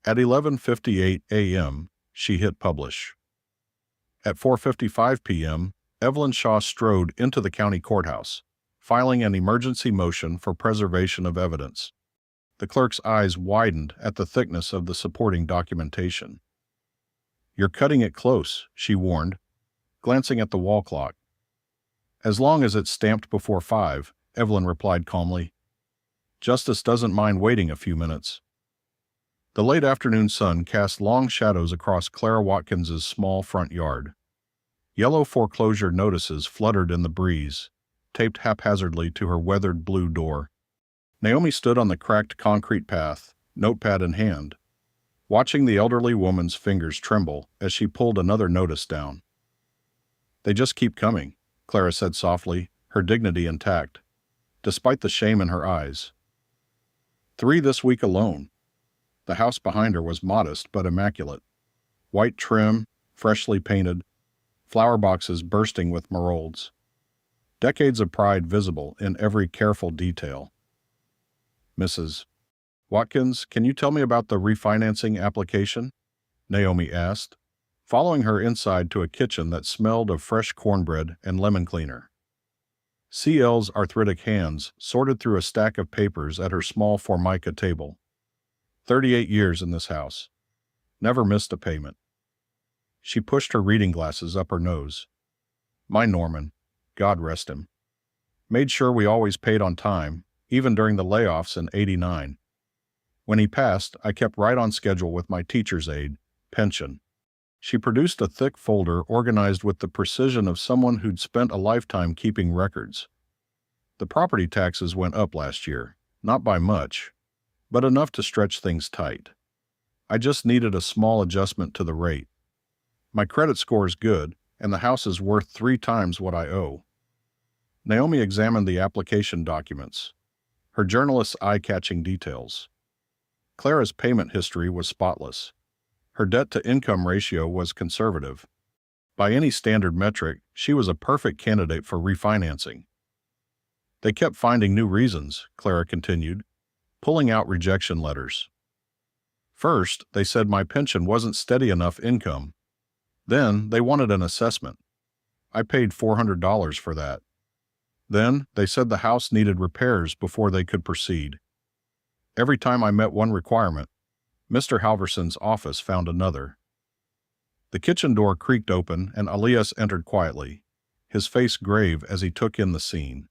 At 11:58 a.m., she hit publish. At 4:55 p.m., Evelyn Shaw strode into the county courthouse, filing an emergency motion for preservation of evidence. The clerk's eyes widened at the thickness of the supporting documentation. You're cutting it close, she warned, glancing at the wall clock. As long as it's stamped before 5, Evelyn replied calmly. Justice doesn't mind waiting a few minutes. The late afternoon sun cast long shadows across Clara Watkins's small front yard. Yellow foreclosure notices fluttered in the breeze, taped haphazardly to her weathered blue door. Naomi stood on the cracked concrete path, notepad in hand, watching the elderly woman's fingers tremble as she pulled another notice down. "They just keep coming," Clara said softly, her dignity intact, despite the shame in her eyes. 3 this week alone. The house behind her was modest but immaculate. White trim, freshly painted, flower boxes bursting with marolds. Decades of pride visible in every careful detail. "Mrs. Watkins, can you tell me about the refinancing application?" Naomi asked, following her inside to a kitchen that smelled of fresh cornbread and lemon cleaner. CL's arthritic hands sorted through a stack of papers at her small formica table. 38 years in this house. Never missed a payment. She pushed her reading glasses up her nose. "My Norman, God rest him. Made sure we always paid on time, even during the layoffs in '89. When he passed, I kept right on schedule with my teacher's aide, pension." She produced a thick folder organized with the precision of someone who'd spent a lifetime keeping records. "The property taxes went up last year, not by much, but enough to stretch things tight. I just needed a small adjustment to the rate. My credit score is good, and the house is worth 3 times what I owe." Naomi examined the application documents, her journalist's eye-catching details. Clara's payment history was spotless. Her debt-to-income ratio was conservative. By any standard metric, she was a perfect candidate for refinancing. "They kept finding new reasons," Clara continued, pulling out rejection letters. "First, they said my pension wasn't steady enough income. Then, they wanted an assessment. I paid $400 for that. Then, they said the house needed repairs before they could proceed. Every time I met one requirement, Mr. Halverson's office found another." The kitchen door creaked open and Elias entered quietly, his face grave as he took in the scene.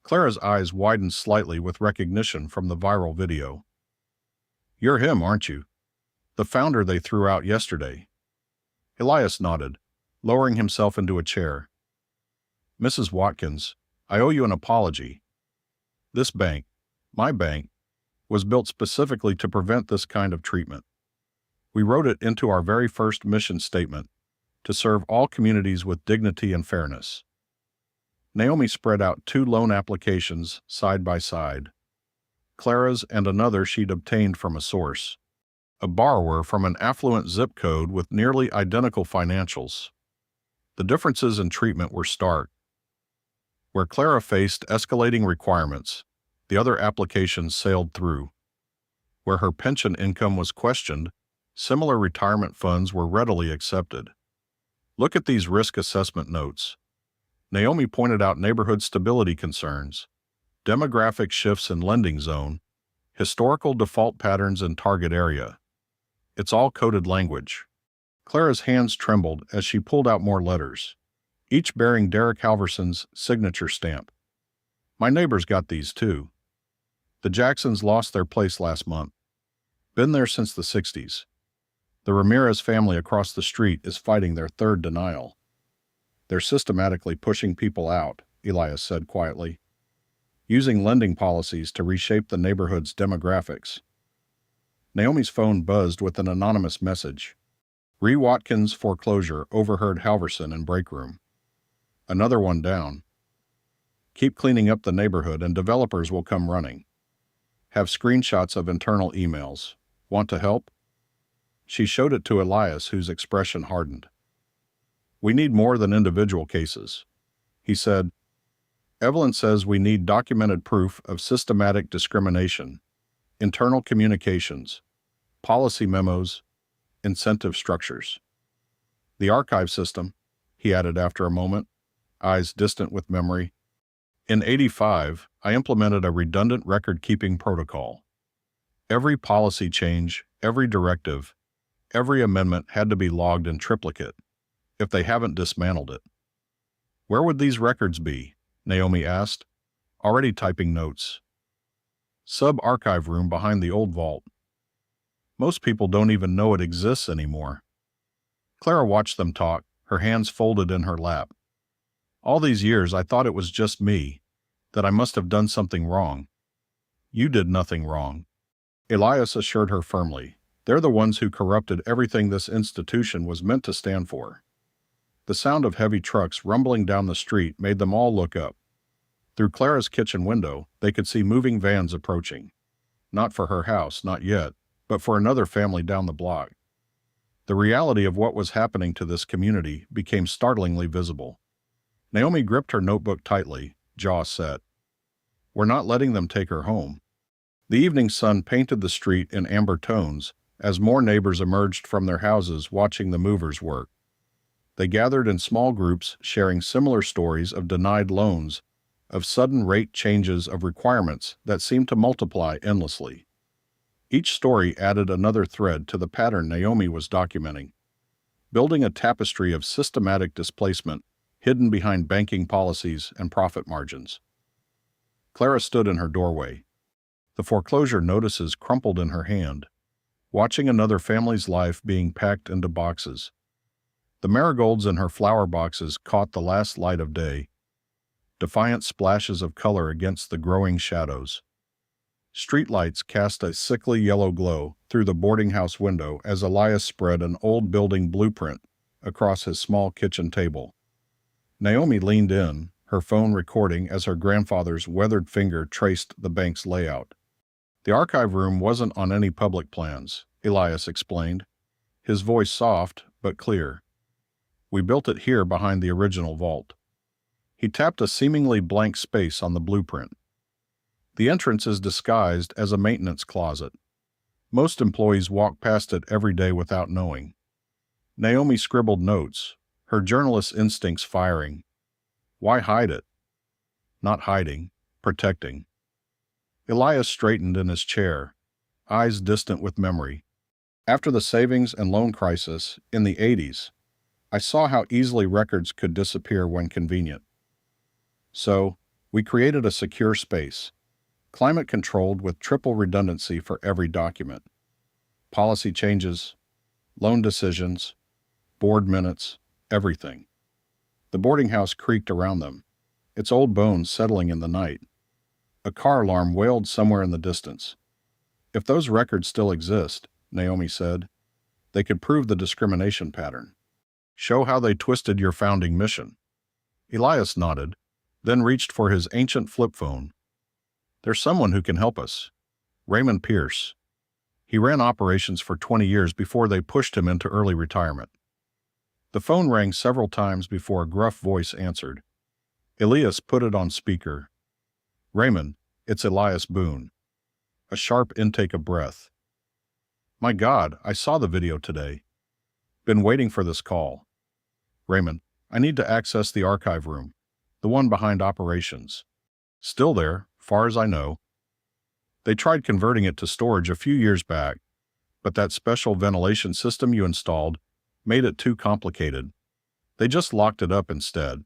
Clara's eyes widened slightly with recognition from the viral video. "You're him, aren't you? The founder they threw out yesterday." Elias nodded, lowering himself into a chair. "Mrs. Watkins, I owe you an apology. This bank, my bank, was built specifically to prevent this kind of treatment. We wrote it into our very first mission statement, to serve all communities with dignity and fairness." Naomi spread out 2 loan applications side by side. Clara's and another she'd obtained from a source, a borrower from an affluent zip code with nearly identical financials. The differences in treatment were stark. Where Clara faced escalating requirements, the other applications sailed through. Where her pension income was questioned, similar retirement funds were readily accepted. "Look at these risk assessment notes." Naomi pointed out neighborhood stability concerns, demographic shifts in lending zone, historical default patterns in target area. It's all coded language. Clara's hands trembled as she pulled out more letters, each bearing Derek Halverson's signature stamp. "My neighbors got these too. The Jacksons lost their place last month. Been there since the '60s. The Ramirez family across the street is fighting their 3rd denial. They're systematically pushing people out," Elias said quietly, "using lending policies to reshape the neighborhood's demographics." Naomi's phone buzzed with an anonymous message. "Re Watkins foreclosure overheard Halverson in break room. Another one down. Keep cleaning up the neighborhood and developers will come running. Have screenshots of internal emails. Want to help?" She showed it to Elias, whose expression hardened. "We need more than individual cases," he said. "Evelyn says we need documented proof of systematic discrimination, internal communications, policy memos, incentive structures. The archive system," he added after a moment, eyes distant with memory. "In '85, I implemented a redundant record-keeping protocol. Every policy change, every directive, every amendment had to be logged in triplicate, if they haven't dismantled it." "Where would these records be?" Naomi asked, already typing notes. "Sub-archive room behind the old vault." Most people don't even know it exists anymore. Clara watched them talk, her hands folded in her lap. All these years I thought it was just me, that I must have done something wrong. You did nothing wrong. Elias assured her firmly. They're the ones who corrupted everything this institution was meant to stand for. The sound of heavy trucks rumbling down the street made them all look up. Through Clara's kitchen window, they could see moving vans approaching. Not for her house, not yet, but for another family down the block. The reality of what was happening to this community became startlingly visible. Naomi gripped her notebook tightly, jaw set. We're not letting them take her home. The evening sun painted the street in amber tones as more neighbors emerged from their houses watching the movers work. They gathered in small groups sharing similar stories of denied loans, of sudden rate changes of requirements that seemed to multiply endlessly. Each story added another thread to the pattern Naomi was documenting, building a tapestry of systematic displacement hidden behind banking policies and profit margins. Clara stood in her doorway, the foreclosure notices crumpled in her hand, watching another family's life being packed into boxes. The marigolds in her flower boxes caught the last light of day, defiant splashes of color against the growing shadows. Streetlights cast a sickly yellow glow through the boarding house window as Elias spread an old building blueprint across his small kitchen table. Naomi leaned in, her phone recording as her grandfather's weathered finger traced the bank's layout. The archive room wasn't on any public plans, Elias explained, his voice soft but clear. We built it here behind the original vault. He tapped a seemingly blank space on the blueprint. The entrance is disguised as a maintenance closet. Most employees walk past it every day without knowing. Naomi scribbled notes, her journalist's instincts firing. Why hide it? Not hiding, protecting. Elias straightened in his chair, eyes distant with memory. After the savings and loan crisis in the 80s, I saw how easily records could disappear when convenient. So, we created a secure space, climate-controlled with triple redundancy for every document. Policy changes, loan decisions, board minutes, everything. The boarding house creaked around them, its old bones settling in the night. A car alarm wailed somewhere in the distance. If those records still exist, Naomi said, they could prove the discrimination pattern. Show how they twisted your founding mission. Elias nodded, then reached for his ancient flip phone. There's someone who can help us. Raymond Pierce. He ran operations for 20 years before they pushed him into early retirement. The phone rang several times before a gruff voice answered. Elias put it on speaker. Raymond, it's Elias Boon. A sharp intake of breath. My God, I saw the video today. Been waiting for this call. Raymond, I need to access the archive room, the one behind operations. Still there, far as I know. They tried converting it to storage a few years back, but that special ventilation system you installed made it too complicated. They just locked it up instead.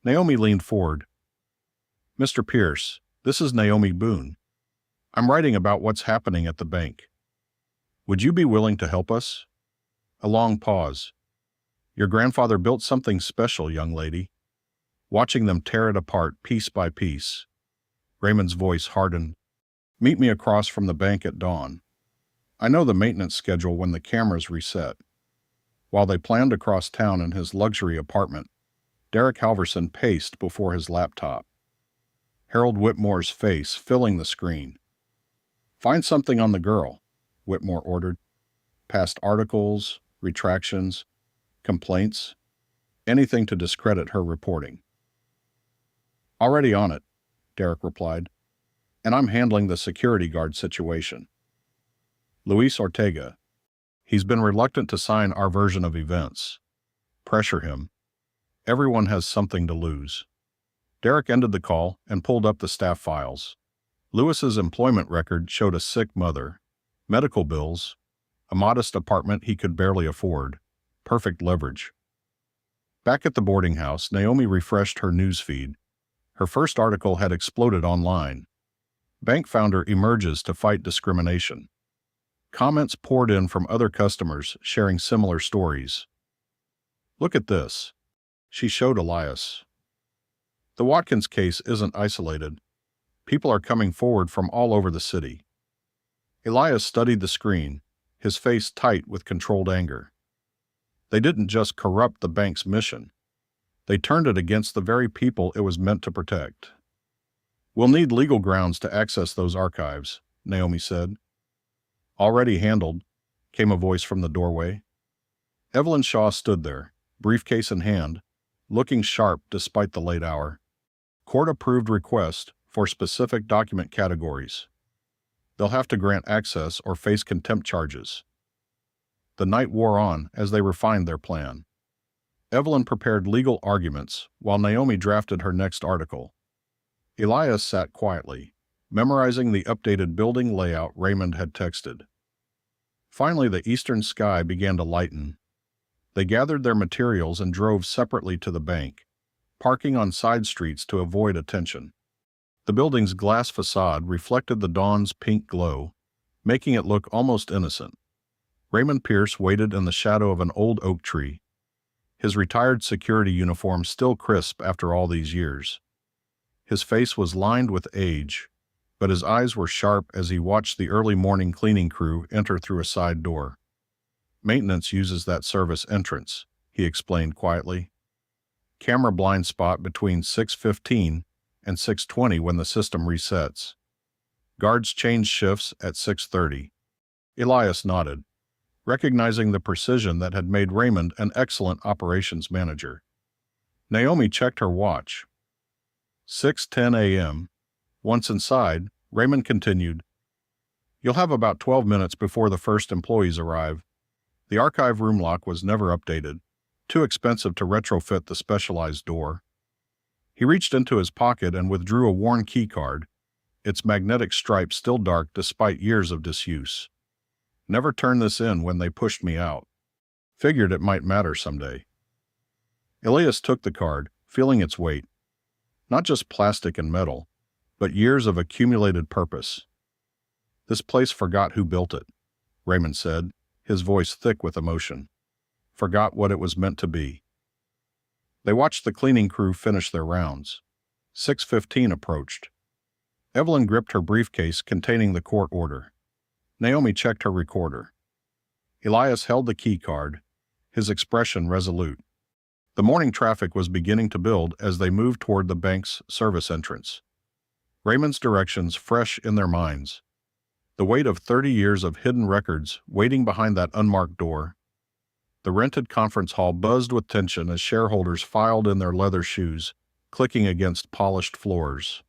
Naomi leaned forward. Mr. Pierce, this is Naomi Boon. I'm writing about what's happening at the bank. Would you be willing to help us? A long pause. Your grandfather built something special, young lady. Watching them tear it apart piece by piece. Raymond's voice hardened. Meet me across from the bank at dawn. I know the maintenance schedule when the cameras reset. While they planned across town in his luxury apartment, Derek Halverson paced before his laptop. Harold Whitmore's face filling the screen. Find something on the girl, Whitmore ordered. Past articles, retractions, complaints, anything to discredit her reporting. Already on it, Derek replied, and I'm handling the security guard situation. Luis Ortega. He's been reluctant to sign our version of events. Pressure him. Everyone has something to lose. Derek ended the call and pulled up the staff files. Lewis's employment record showed a sick mother, medical bills, a modest apartment he could barely afford, perfect leverage. Back at the boarding house, Naomi refreshed her news feed. Her first article had exploded online. Bank founder emerges to fight discrimination. Comments poured in from other customers sharing similar stories. "Look at this," she showed Elias. "The Watkins case isn't isolated. People are coming forward from all over the city." Elias studied the screen, his face tight with controlled anger. They didn't just corrupt the bank's mission. They turned it against the very people it was meant to protect. "We'll need legal grounds to access those archives," Naomi said. "Already handled," came a voice from the doorway. Evelyn Shaw stood there, briefcase in hand, looking sharp despite the late hour. "Court-approved request for specific document categories. They'll have to grant access or face contempt charges." The night wore on as they refined their plan. Evelyn prepared legal arguments while Naomi drafted her next article. Elias sat quietly, memorizing the updated building layout Raymond had texted. Finally, the eastern sky began to lighten. They gathered their materials and drove separately to the bank, parking on side streets to avoid attention. The building's glass facade reflected the dawn's pink glow, making it look almost innocent. Raymond Pierce waited in the shadow of an old oak tree, his retired security uniform still crisp after all these years. His face was lined with age, but his eyes were sharp as he watched the early morning cleaning crew enter through a side door. "Maintenance uses that service entrance," he explained quietly. "Camera blind spot between 6:15 and 6:20 when the system resets. Guards change shifts at 6:30. Elias nodded, recognizing the precision that had made Raymond an excellent operations manager. Naomi checked her watch. 6:10 a.m. Once inside, Raymond continued, "You'll have about 12 minutes before the first employees arrive. The archive room lock was never updated. Too expensive to retrofit the specialized door." He reached into his pocket and withdrew a worn key card, its magnetic stripe still dark despite years of disuse. "Never turned this in when they pushed me out. Figured it might matter someday." Elias took the card, feeling its weight. Not just plastic and metal, but years of accumulated purpose. "This place forgot who built it," Raymond said, his voice thick with emotion. "Forgot what it was meant to be." They watched the cleaning crew finish their rounds. 6:15 approached. Evelyn gripped her briefcase containing the court order. Naomi checked her recorder. Elias held the key card, his expression resolute. The morning traffic was beginning to build as they moved toward the bank's service entrance. Raymond's directions fresh in their minds. The weight of 30 years of hidden records waiting behind that unmarked door. The rented conference hall buzzed with tension as shareholders filed in their leather shoes, clicking against polished floors.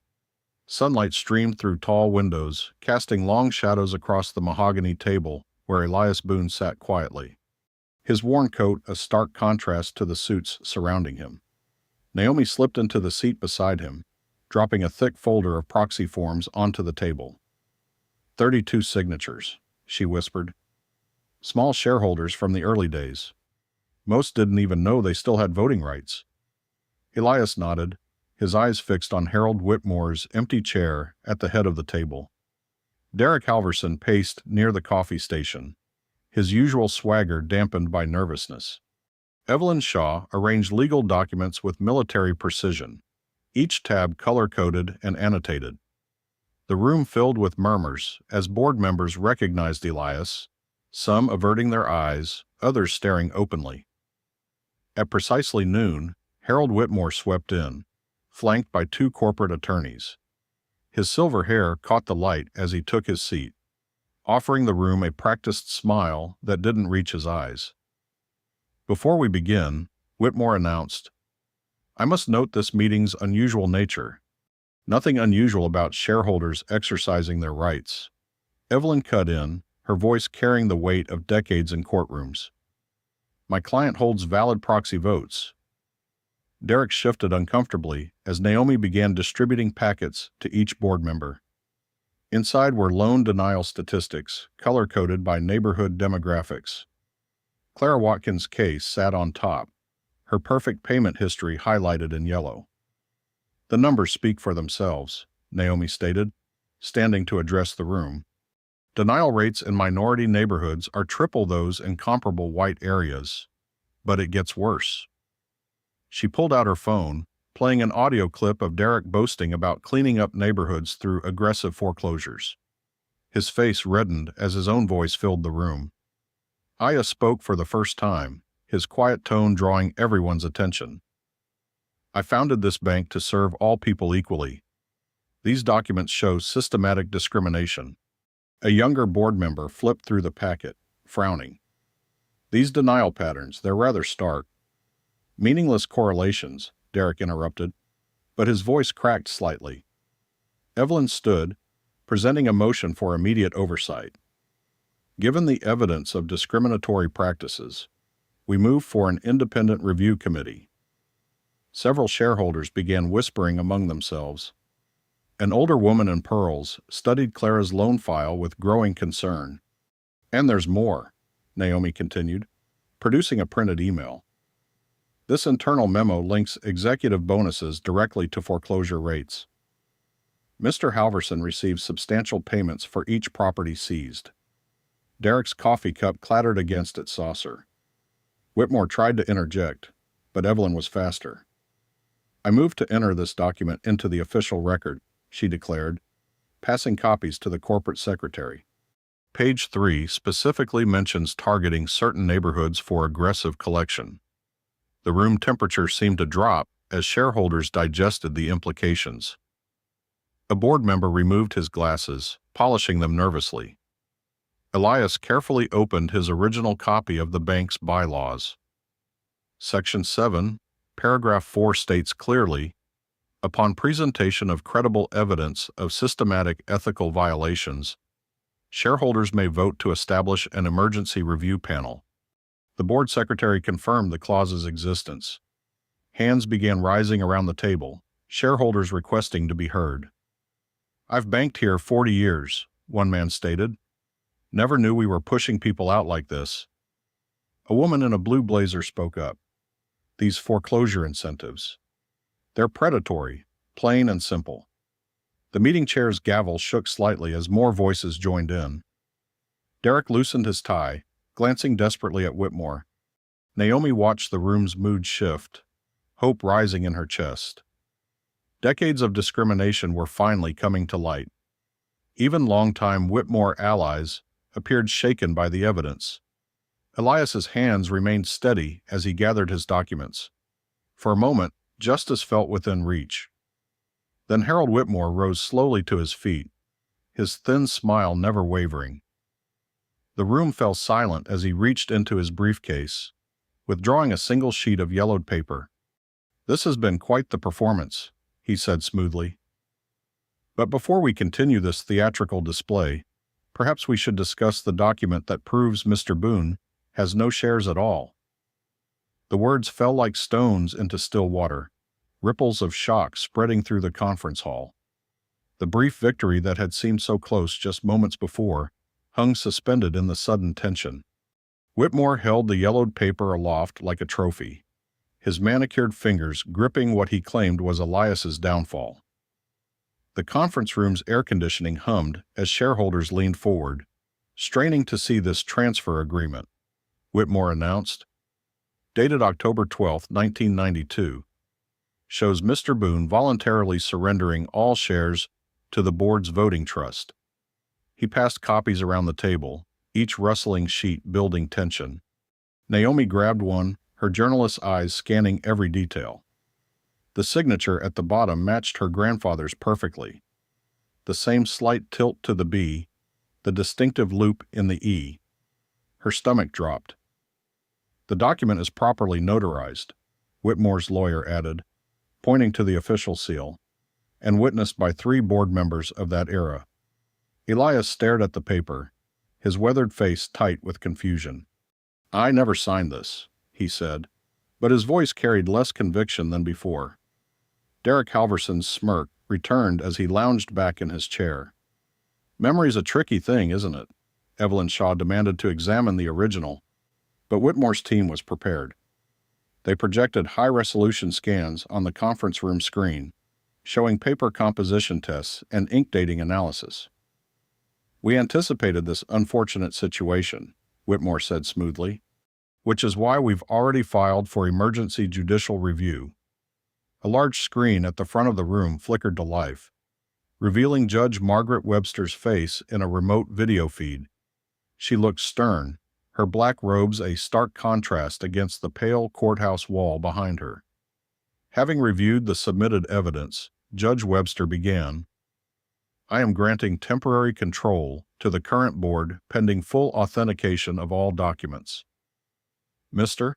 Sunlight streamed through tall windows, casting long shadows across the mahogany table where Elias Boon sat quietly, his worn coat a stark contrast to the suits surrounding him. Naomi slipped into the seat beside him, dropping a thick folder of proxy forms onto the table. 32 signatures, she whispered. Small shareholders from the early days. Most didn't even know they still had voting rights. Elias nodded, his eyes fixed on Harold Whitmore's empty chair at the head of the table. Derek Halverson paced near the coffee station, his usual swagger dampened by nervousness. Evelyn Shaw arranged legal documents with military precision, each tab color-coded and annotated. The room filled with murmurs as board members recognized Elias, some averting their eyes, others staring openly. At precisely noon, Harold Whitmore swept in, flanked by 2 corporate attorneys. His silver hair caught the light as he took his seat, offering the room a practiced smile that didn't reach his eyes. "Before we begin," Whitmore announced, "I must note this meeting's unusual nature. Nothing unusual about shareholders exercising their rights." Evelyn cut in, her voice carrying the weight of decades in courtrooms. "My client holds valid proxy votes." Derek shifted uncomfortably as Naomi began distributing packets to each board member. Inside were loan denial statistics, color-coded by neighborhood demographics. Clara Watkins' case sat on top, her perfect payment history highlighted in yellow. "The numbers speak for themselves," Naomi stated, standing to address the room. Denial rates in minority neighborhoods are triple those in comparable white areas. But it gets worse. She pulled out her phone, playing an audio clip of Derek boasting about cleaning up neighborhoods through aggressive foreclosures. His face reddened as his own voice filled the room. Elias spoke for the first time, his quiet tone drawing everyone's attention. I founded this bank to serve all people equally. These documents show systematic discrimination. A younger board member flipped through the packet, frowning. These denial patterns, they're rather stark. Meaningless correlations, Derek interrupted, but his voice cracked slightly. Evelyn stood, presenting a motion for immediate oversight. Given the evidence of discriminatory practices, we move for an independent review committee. Several shareholders began whispering among themselves. An older woman in pearls studied Clara's loan file with growing concern. And there's more, Naomi continued, producing a printed email. This internal memo links executive bonuses directly to foreclosure rates. Mr. Halverson received substantial payments for each property seized. Derek's coffee cup clattered against its saucer. Whitmore tried to interject, but Evelyn was faster. I move to enter this document into the official record, she declared, passing copies to the corporate secretary. Page 3 specifically mentions targeting certain neighborhoods for aggressive collection. The room temperature seemed to drop as shareholders digested the implications. A board member removed his glasses, polishing them nervously. Elias carefully opened his original copy of the bank's bylaws. Section 7, paragraph 4 states clearly, upon presentation of credible evidence of systematic ethical violations, shareholders may vote to establish an emergency review panel. The board secretary confirmed the clause's existence. Hands began rising around the table, shareholders requesting to be heard. I've banked here 40 years, one man stated. Never knew we were pushing people out like this. A woman in a blue blazer spoke up. These foreclosure incentives. They're predatory, plain and simple. The meeting chair's gavel shook slightly as more voices joined in. Derek loosened his tie, glancing desperately at Whitmore. Naomi watched the room's mood shift, hope rising in her chest. Decades of discrimination were finally coming to light. Even longtime Whitmore allies appeared shaken by the evidence. Elias's hands remained steady as he gathered his documents. For a moment, justice felt within reach. Then Harold Whitmore rose slowly to his feet, his thin smile never wavering. The room fell silent as he reached into his briefcase, withdrawing a single sheet of yellowed paper. "This has been quite the performance," he said smoothly. "But before we continue this theatrical display, perhaps we should discuss the document that proves Mr. Boon has no shares at all." The words fell like stones into still water, ripples of shock spreading through the conference hall. The brief victory that had seemed so close just moments before hung suspended in the sudden tension. Whitmore held the yellowed paper aloft like a trophy, his manicured fingers gripping what he claimed was Elias's downfall. The conference room's air conditioning hummed as shareholders leaned forward, straining to see this transfer agreement. Whitmore announced, dated October 12, 1992, shows Mr. Boon voluntarily surrendering all shares to the board's voting trust. He passed copies around the table, each rustling sheet building tension. Naomi grabbed one, her journalist's eyes scanning every detail. The signature at the bottom matched her grandfather's perfectly. The same slight tilt to the B, the distinctive loop in the E. Her stomach dropped. "The document is properly notarized," Whitmore's lawyer added, pointing to the official seal, and witnessed by 3 board members of that era. Elias stared at the paper, his weathered face tight with confusion. "I never signed this," he said, but his voice carried less conviction than before. Derek Halverson's smirk returned as he lounged back in his chair. "Memory's a tricky thing, isn't it?" Evelyn Shaw demanded to examine the original, but Whitmore's team was prepared. They projected high-resolution scans on the conference room screen, showing paper composition tests and ink dating analysis. We anticipated this unfortunate situation, Whitmore said smoothly, which is why we've already filed for emergency judicial review. A large screen at the front of the room flickered to life, revealing Judge Margaret Webster's face in a remote video feed. She looked stern, her black robes a stark contrast against the pale courthouse wall behind her. Having reviewed the submitted evidence, Judge Webster began, I am granting temporary control to the current board pending full authentication of all documents. Mr.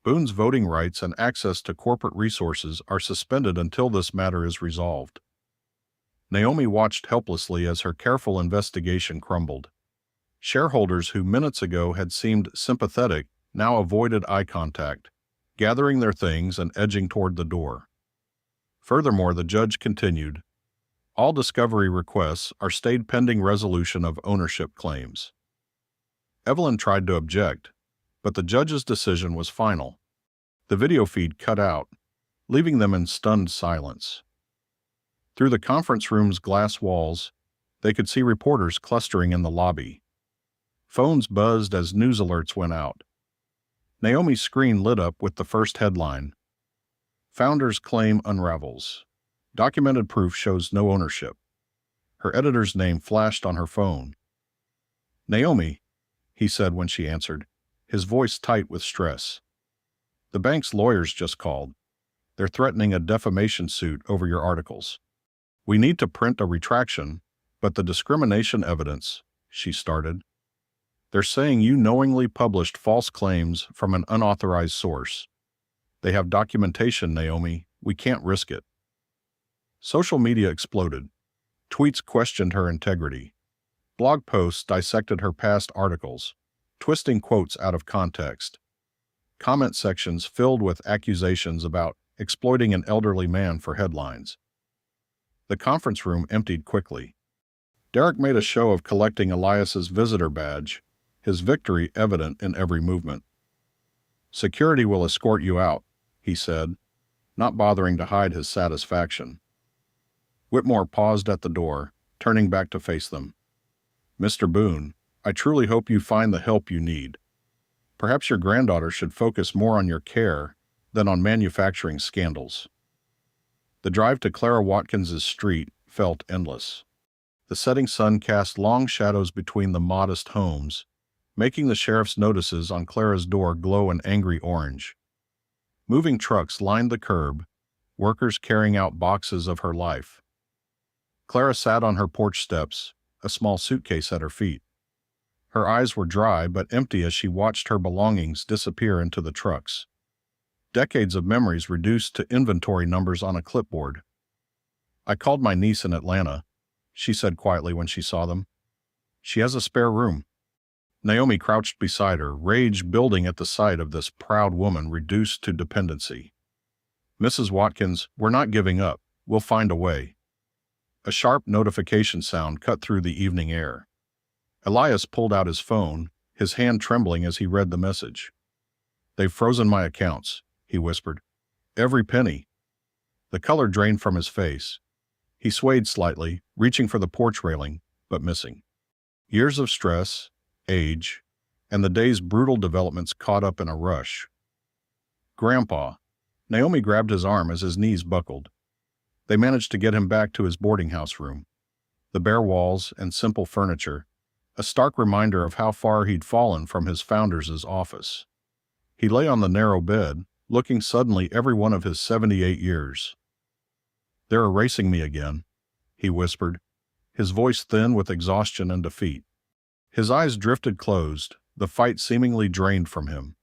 Boon's voting rights and access to corporate resources are suspended until this matter is resolved. Naomi watched helplessly as her careful investigation crumbled. Shareholders who minutes ago had seemed sympathetic now avoided eye contact, gathering their things and edging toward the door. Furthermore, the judge continued, all discovery requests are stayed pending resolution of ownership claims. Evelyn tried to object, but the judge's decision was final. The video feed cut out, leaving them in stunned silence. Through the conference room's glass walls, they could see reporters clustering in the lobby. Phones buzzed as news alerts went out. Naomi's screen lit up with the first headline, Founders Claim Unravels. Documented proof shows no ownership. Her editor's name flashed on her phone. Naomi, he said when she answered, his voice tight with stress. The bank's lawyers just called. They're threatening a defamation suit over your articles. We need to print a retraction, but the discrimination evidence, she started. They're saying you knowingly published false claims from an unauthorized source. They have documentation, Naomi. We can't risk it. Social media exploded. Tweets questioned her integrity. Blog posts dissected her past articles, twisting quotes out of context. Comment sections filled with accusations about exploiting an elderly man for headlines. The conference room emptied quickly. Derek made a show of collecting Elias's visitor badge, his victory evident in every movement. Security will escort you out, he said, not bothering to hide his satisfaction. Whitmore paused at the door, turning back to face them. Mr. Boon, I truly hope you find the help you need. Perhaps your granddaughter should focus more on your care than on manufacturing scandals. The drive to Clara Watkins's street felt endless. The setting sun cast long shadows between the modest homes, making the sheriff's notices on Clara's door glow an angry orange. Moving trucks lined the curb, workers carrying out boxes of her life. Clara sat on her porch steps, a small suitcase at her feet. Her eyes were dry but empty as she watched her belongings disappear into the trucks. Decades of memories reduced to inventory numbers on a clipboard. I called my niece in Atlanta, she said quietly when she saw them. She has a spare room. Naomi crouched beside her, rage building at the sight of this proud woman reduced to dependency. Mrs. Watkins, we're not giving up. We'll find a way. A sharp notification sound cut through the evening air. Elias pulled out his phone, his hand trembling as he read the message. They've frozen my accounts, he whispered. Every penny. The color drained from his face. He swayed slightly, reaching for the porch railing, but missing. Years of stress, age, and the day's brutal developments caught up in a rush. Grandpa. Naomi grabbed his arm as his knees buckled. They managed to get him back to his boarding house room. The bare walls and simple furniture, a stark reminder of how far he'd fallen from his founder's office. He lay on the narrow bed, looking suddenly every one of his 78 years. They're erasing me again, he whispered, his voice thin with exhaustion and defeat. His eyes drifted closed, the fight seemingly drained from him.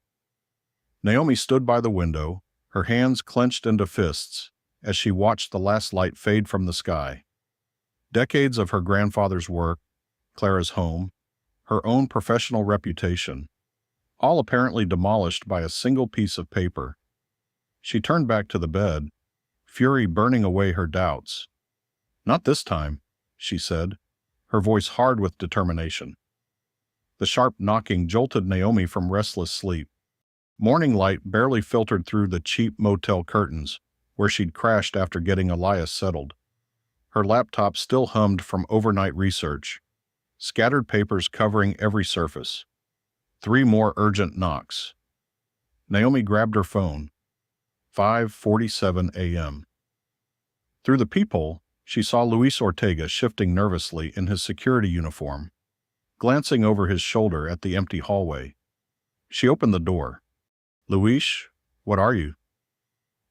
Naomi stood by the window, her hands clenched into fists, as she watched the last light fade from the sky. Decades of her grandfather's work, Clara's home, her own professional reputation, all apparently demolished by a single piece of paper. She turned back to the bed, fury burning away her doubts. Not this time, she said, her voice hard with determination. The sharp knocking jolted Naomi from restless sleep. Morning light barely filtered through the cheap motel curtains, where she'd crashed after getting Elias settled. Her laptop still hummed from overnight research. Scattered papers covering every surface. 3 more urgent knocks. Naomi grabbed her phone. 5:47 a.m. Through the peephole, she saw Luis Ortega shifting nervously in his security uniform, glancing over his shoulder at the empty hallway. She opened the door. "Luis, what are you?"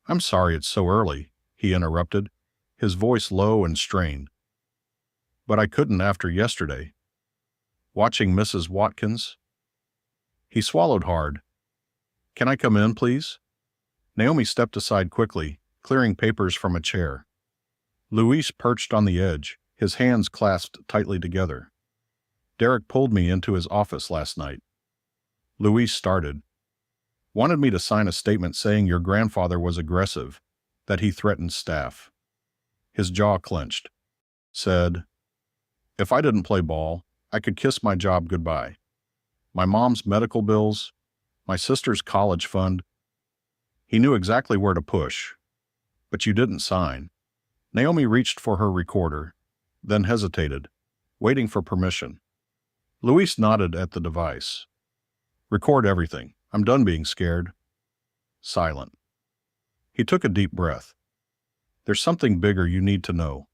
"I'm sorry it's so early," he interrupted, his voice low and strained. "But I couldn't after yesterday. Watching Mrs. Watkins?" He swallowed hard. "Can I come in, please?" Naomi stepped aside quickly, clearing papers from a chair. Luis perched on the edge, his hands clasped tightly together. "Derek pulled me into his office last night." Luis started. "Wanted me to sign a statement saying your grandfather was aggressive, that he threatened staff." His jaw clenched. Said, "If I didn't play ball, I could kiss my job goodbye. My mom's medical bills, my sister's college fund." He knew exactly where to push. "But you didn't sign." Naomi reached for her recorder, then hesitated, waiting for permission. Luis nodded at the device. "Record everything. I'm done being scared." Silent. He took a deep breath. "There's something bigger you need to know.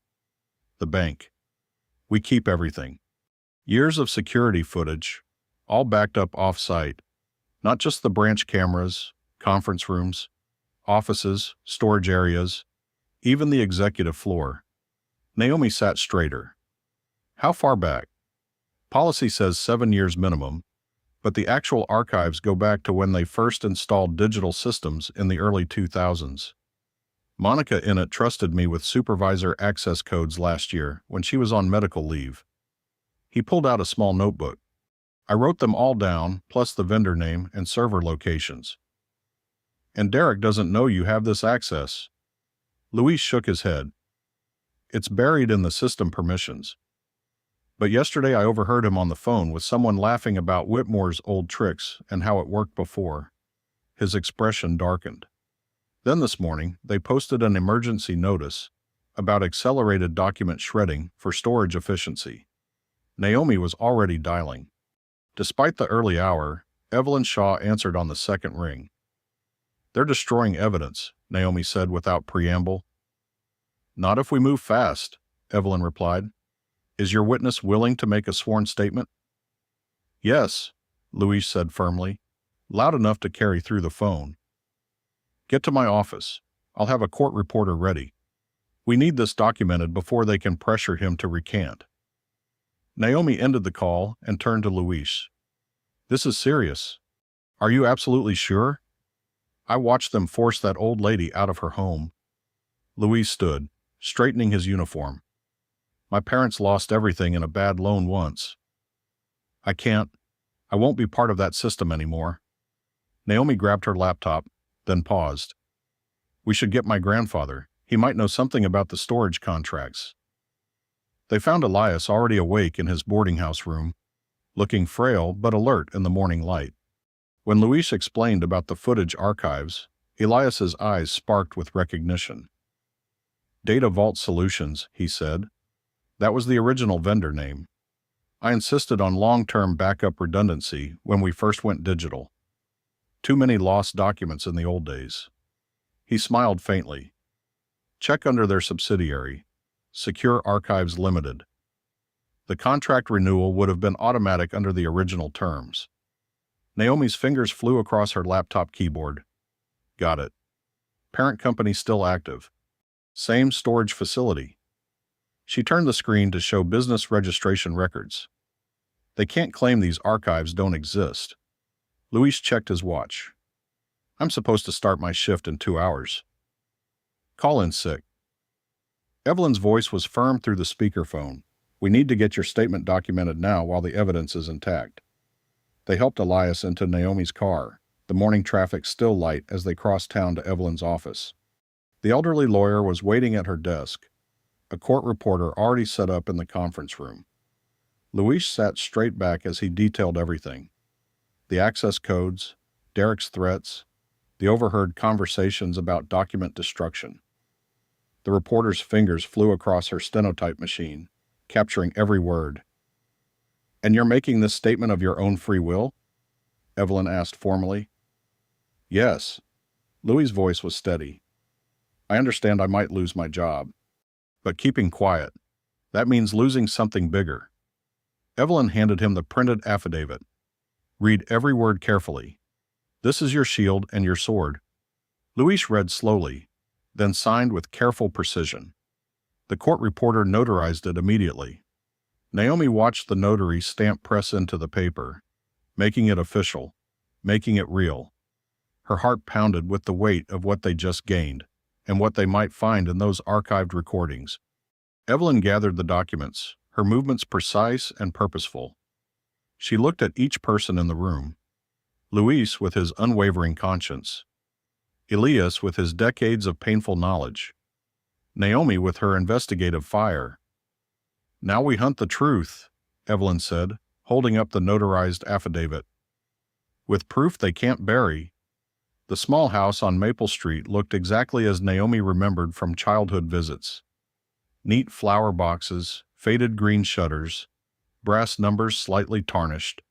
The bank. We keep everything. Years of security footage, all backed up off-site. Not just the branch cameras, conference rooms, offices, storage areas, even the executive floor." Naomi sat straighter. "How far back?" "Policy says 7 years minimum, but the actual archives go back to when they first installed digital systems in the early 2000s. Monica Innett trusted me with supervisor access codes last year when she was on medical leave." He pulled out a small notebook. "I wrote them all down, plus the vendor name and server locations." "And Derek doesn't know you have this access." Luis shook his head. "It's buried in the system permissions. But yesterday I overheard him on the phone with someone laughing about Whitmore's old tricks and how it worked before." His expression darkened. "Then this morning, they posted an emergency notice about accelerated document shredding for storage efficiency." Naomi was already dialing. Despite the early hour, Evelyn Shaw answered on the second ring. "They're destroying evidence," Naomi said without preamble. "Not if we move fast," Evelyn replied. "Is your witness willing to make a sworn statement?" "Yes," Luis said firmly, loud enough to carry through the phone. "Get to my office. I'll have a court reporter ready. We need this documented before they can pressure him to recant." Naomi ended the call and turned to Luis. "This is serious. Are you absolutely sure? I watched them force that old lady out of her home." Luis stood, straightening his uniform. "My parents lost everything in a bad loan once. I won't be part of that system anymore." Naomi grabbed her laptop, then paused. "We should get my grandfather. He might know something about the storage contracts." They found Elias already awake in his boarding house room, looking frail but alert in the morning light. When Luis explained about the footage archives, Elias's eyes sparked with recognition. "Data Vault Solutions," he said. "That was the original vendor name. I insisted on long-term backup redundancy when we first went digital. Too many lost documents in the old days." He smiled faintly. "Check under their subsidiary, Secure Archives Limited. The contract renewal would have been automatic under the original terms." Naomi's fingers flew across her laptop keyboard. "Got it. Parent company still active. Same storage facility." She turned the screen to show business registration records. "They can't claim these archives don't exist." Luis checked his watch. "I'm supposed to start my shift in 2 hours. Call in sick." Evelyn's voice was firm through the speakerphone. "We need to get your statement documented now while the evidence is intact." They helped Elias into Naomi's car, the morning traffic still light as they crossed town to Evelyn's office. The elderly lawyer was waiting at her desk, a court reporter already set up in the conference room. Luis sat straight back as he detailed everything. The access codes, Derek's threats, the overheard conversations about document destruction. The reporter's fingers flew across her stenotype machine, capturing every word. And you're making this statement of your own free will? Evelyn asked formally. Yes. Louis's voice was steady. I understand I might lose my job. But keeping quiet, that means losing something bigger. Evelyn handed him the printed affidavit. Read every word carefully. This is your shield and your sword. Louis read slowly, then signed with careful precision. The court reporter notarized it immediately. Naomi watched the notary stamp press into the paper, making it official, making it real. Her heart pounded with the weight of what they just gained, and what they might find in those archived recordings. Evelyn gathered the documents, her movements precise and purposeful. She looked at each person in the room. Louis with his unwavering conscience. Elias with his decades of painful knowledge. Naomi with her investigative fire. Now we hunt the truth, Evelyn said, holding up the notarized affidavit. With proof they can't bury. The small house on Maple Street looked exactly as Naomi remembered from childhood visits. Neat flower boxes, faded green shutters, brass numbers slightly tarnished.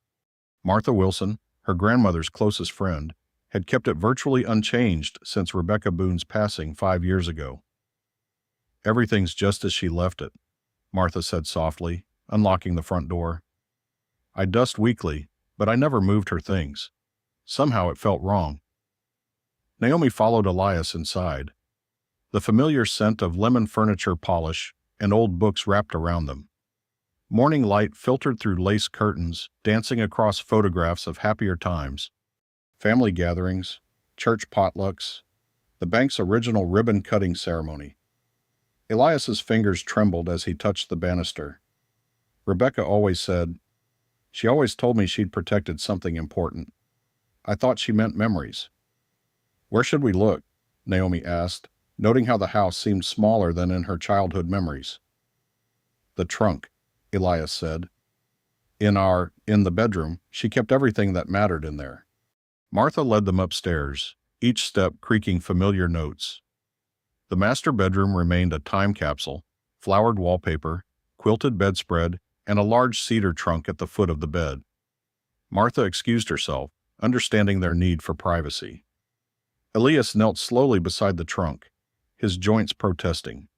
Martha Wilson, her grandmother's closest friend, had kept it virtually unchanged since Rebecca Boon's passing 5 years ago. Everything's just as she left it, Martha said softly, unlocking the front door. I dust weekly, but I never moved her things. Somehow it felt wrong. Naomi followed Elias inside. The familiar scent of lemon furniture polish and old books wrapped around them. Morning light filtered through lace curtains, dancing across photographs of happier times. Family gatherings, church potlucks, the bank's original ribbon-cutting ceremony. Elias's fingers trembled as he touched the banister. Rebecca always said, she always told me she'd protected something important. I thought she meant memories. Where should we look? Naomi asked, noting how the house seemed smaller than in her childhood memories. The trunk, Elias said. In the bedroom, she kept everything that mattered in there. Martha led them upstairs, each step creaking familiar notes. The master bedroom remained a time capsule, flowered wallpaper, quilted bedspread, and a large cedar trunk at the foot of the bed. Martha excused herself, understanding their need for privacy. Elias knelt slowly beside the trunk, his joints protesting.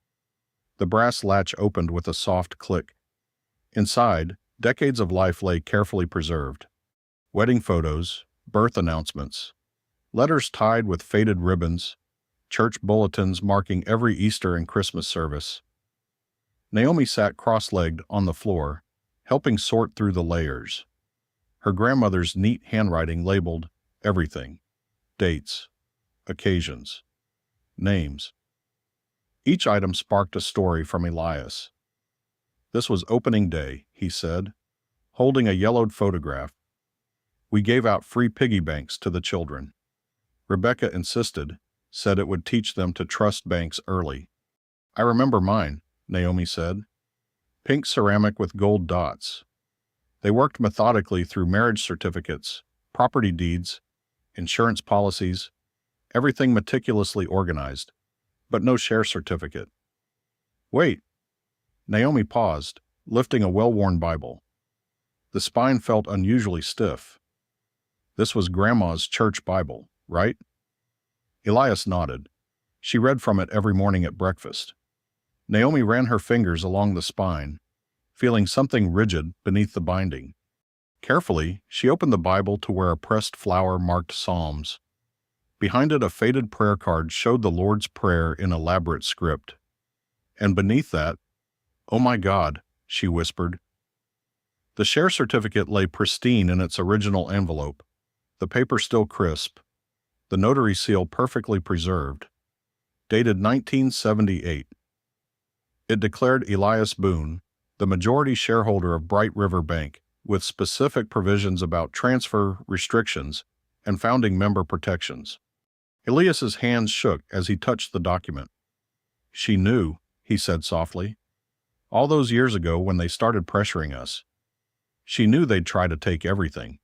The brass latch opened with a soft click. Inside, decades of life lay carefully preserved. Wedding photos, birth announcements, letters tied with faded ribbons, church bulletins marking every Easter and Christmas service. Naomi sat cross-legged on the floor, helping sort through the layers. Her grandmother's neat handwriting labeled everything: dates, occasions, names. Each item sparked a story from Elias. This was opening day, he said, holding a yellowed photograph. We gave out free piggy banks to the children. Rebecca insisted, said it would teach them to trust banks early. I remember mine, Naomi said. Pink ceramic with gold dots. They worked methodically through marriage certificates, property deeds, insurance policies, everything meticulously organized, but no share certificate. Wait. Naomi paused, lifting a well-worn Bible. The spine felt unusually stiff. This was Grandma's church Bible, right? Elias nodded. She read from it every morning at breakfast. Naomi ran her fingers along the spine, feeling something rigid beneath the binding. Carefully, she opened the Bible to where a pressed flower marked Psalms. Behind it, a faded prayer card showed the Lord's Prayer in elaborate script. And beneath that, "Oh my God," she whispered. The share certificate lay pristine in its original envelope, the paper still crisp, the notary seal perfectly preserved. Dated 1978. It declared Elias Boon, the majority shareholder of Bright River Bank, with specific provisions about transfer restrictions and founding member protections. Elias's hands shook as he touched the document. She knew, he said softly. All those years ago when they started pressuring us. She knew they'd try to take everything.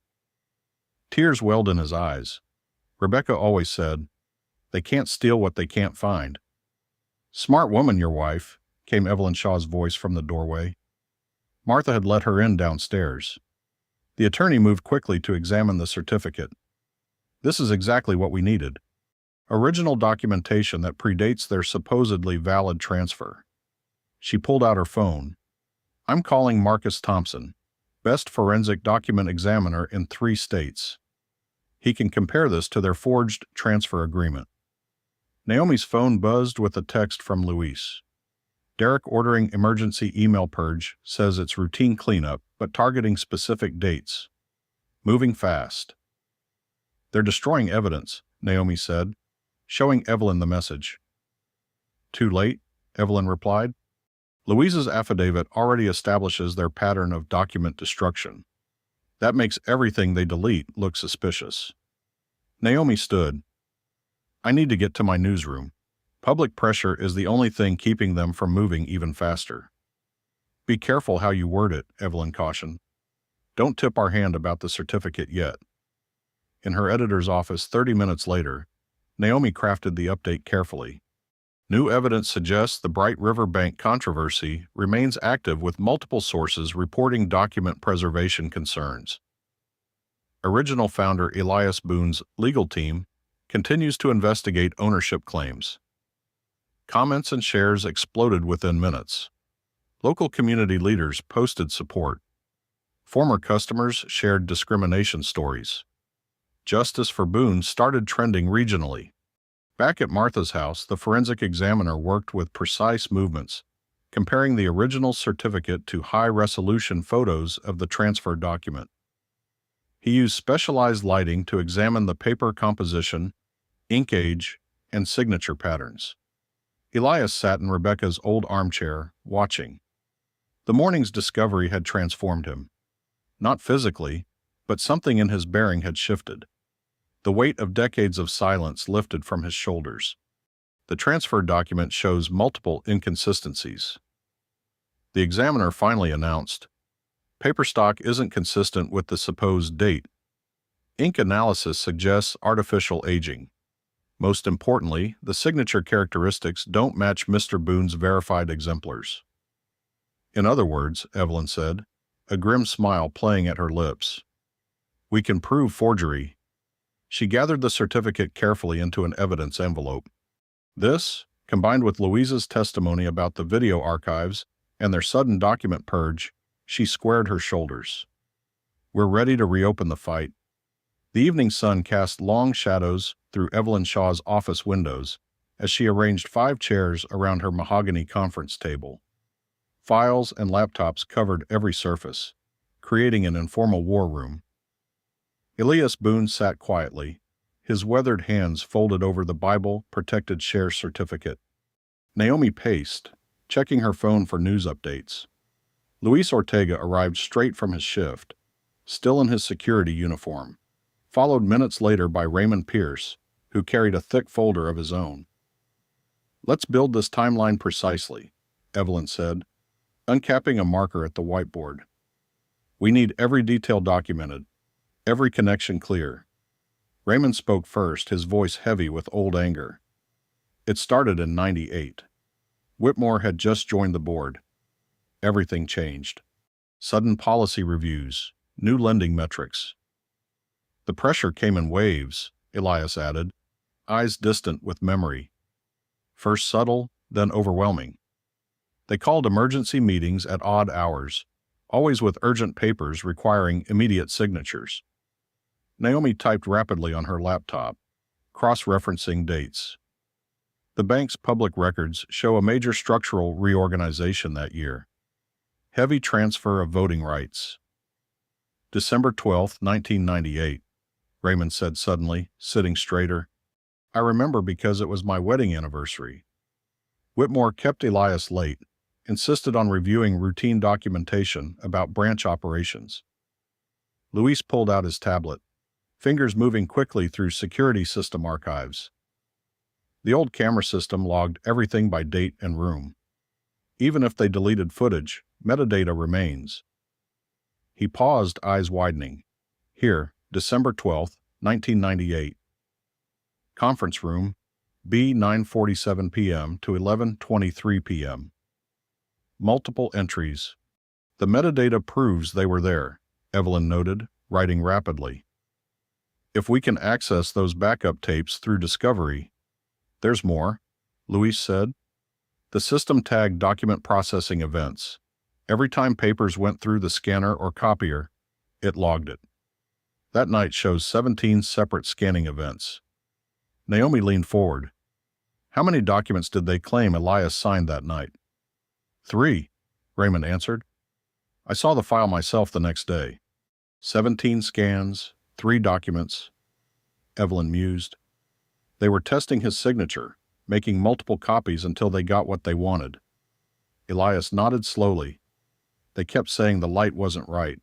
Tears welled in his eyes. Rebecca always said, they can't steal what they can't find. Smart woman, your wife, came Evelyn Shaw's voice from the doorway. Martha had let her in downstairs. The attorney moved quickly to examine the certificate. This is exactly what we needed. Original documentation that predates their supposedly valid transfer. She pulled out her phone. I'm calling Marcus Thompson, best forensic document examiner in 3 states. He can compare this to their forged transfer agreement. Naomi's phone buzzed with a text from Luis. Derek ordering emergency email purge, says it's routine cleanup, but targeting specific dates. Moving fast. They're destroying evidence, Naomi said, showing Evelyn the message. Too late, Evelyn replied. Louise's affidavit already establishes their pattern of document destruction. That makes everything they delete look suspicious. Naomi stood. I need to get to my newsroom. Public pressure is the only thing keeping them from moving even faster. Be careful how you word it, Evelyn cautioned. Don't tip our hand about the certificate yet. In her editor's office 30 minutes later, Naomi crafted the update carefully. New evidence suggests the Bright River Bank controversy remains active with multiple sources reporting document preservation concerns. Original founder Elias Boon's legal team continues to investigate ownership claims. Comments and shares exploded within minutes. Local community leaders posted support. Former customers shared discrimination stories. Justice for Boon started trending regionally. Back at Martha's house, the forensic examiner worked with precise movements, comparing the original certificate to high-resolution photos of the transfer document. He used specialized lighting to examine the paper composition, ink age, and signature patterns. Elias sat in Rebecca's old armchair, watching. The morning's discovery had transformed him. Not physically, but something in his bearing had shifted. The weight of decades of silence lifted from his shoulders. The transfer document shows multiple inconsistencies. The examiner finally announced, paper stock isn't consistent with the supposed date. Ink analysis suggests artificial aging. Most importantly, the signature characteristics don't match Mr. Boon's verified exemplars. In other words, Evelyn said, a grim smile playing at her lips. We can prove forgery. She gathered the certificate carefully into an evidence envelope. This, combined with Louise's testimony about the video archives and their sudden document purge, she squared her shoulders. We're ready to reopen the fight. The evening sun cast long shadows through Evelyn Shaw's office windows as she arranged 5 chairs around her mahogany conference table. Files and laptops covered every surface, creating an informal war room. Elias Boon sat quietly, his weathered hands folded over the Bible-protected share certificate. Naomi paced, checking her phone for news updates. Luis Ortega arrived straight from his shift, still in his security uniform, followed minutes later by Raymond Pierce, who carried a thick folder of his own. Let's build this timeline precisely, Evelyn said, uncapping a marker at the whiteboard. We need every detail documented, every connection clear. Raymond spoke first, his voice heavy with old anger. It started in '98. Whitmore had just joined the board. Everything changed. Sudden policy reviews, new lending metrics. The pressure came in waves, Elias added, eyes distant with memory. First subtle, then overwhelming. They called emergency meetings at odd hours, always with urgent papers requiring immediate signatures. Naomi typed rapidly on her laptop, cross-referencing dates. The bank's public records show a major structural reorganization that year. Heavy transfer of voting rights. December 12, 1998, Raymond said suddenly, sitting straighter. I remember because it was my wedding anniversary. Whitmore kept Elias late, insisted on reviewing routine documentation about branch operations. Luis pulled out his tablet, fingers moving quickly through security system archives. The old camera system logged everything by date and room. Even if they deleted footage, metadata remains. He paused, eyes widening. Here, December 12, 1998. Conference room, B 9:47 p.m. to 11:23 p.m. Multiple entries. The metadata proves they were there, Evelyn noted, writing rapidly. If we can access those backup tapes through Discovery. There's more, Luis said. The system tagged document processing events. Every time papers went through the scanner or copier, it logged it. That night shows 17 separate scanning events. Naomi leaned forward. How many documents did they claim Elias signed that night? 3, Raymond answered. I saw the file myself the next day. 17 scans, 3 documents. Evelyn mused. They were testing his signature, making multiple copies until they got what they wanted. Elias nodded slowly. They kept saying the light wasn't right.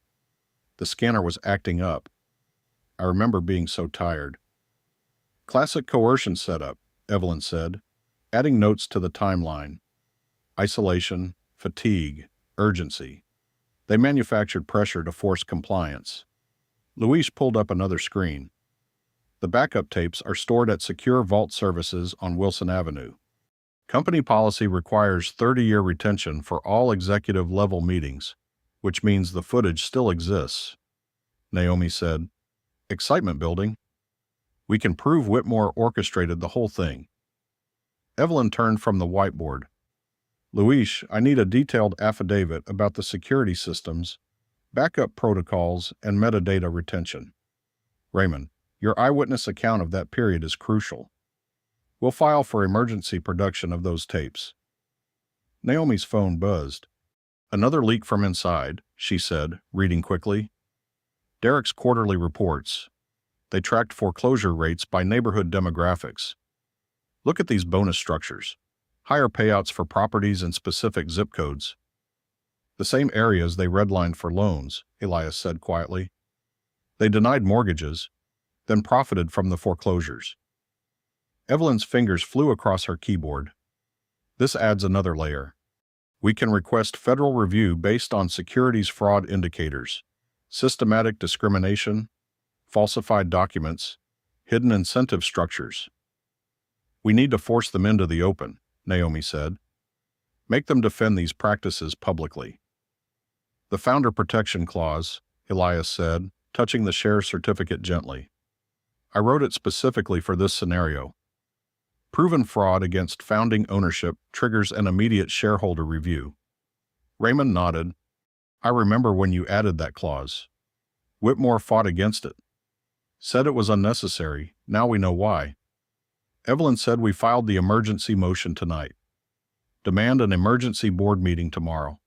The scanner was acting up. I remember being so tired. Classic coercion setup, Evelyn said, adding notes to the timeline. Isolation, fatigue, urgency. They manufactured pressure to force compliance. Luis pulled up another screen. The backup tapes are stored at secure vault services on Wilson Avenue. Company policy requires 30-year retention for all executive-level meetings, which means the footage still exists. Naomi said, excitement building. We can prove Whitmore orchestrated the whole thing. Evelyn turned from the whiteboard. Luis, I need a detailed affidavit about the security systems, backup protocols, and metadata retention. Raymond, your eyewitness account of that period is crucial. We'll file for emergency production of those tapes. Naomi's phone buzzed. Another leak from inside, she said, reading quickly. Derek's quarterly reports. They tracked foreclosure rates by neighborhood demographics. Look at these bonus structures. Higher payouts for properties in specific zip codes. The same areas they redlined for loans, Elias said quietly. They denied mortgages, then profited from the foreclosures. Evelyn's fingers flew across her keyboard. This adds another layer. We can request federal review based on securities fraud indicators, systematic discrimination, falsified documents, hidden incentive structures. We need to force them into the open, Naomi said. Make them defend these practices publicly. The Founder Protection Clause, Elias said, touching the share certificate gently. I wrote it specifically for this scenario. Proven fraud against founding ownership triggers an immediate shareholder review. Raymond nodded. I remember when you added that clause. Whitmore fought against it. Said it was unnecessary. Now we know why. Evelyn said we filed the emergency motion tonight. Demand an emergency board meeting tomorrow.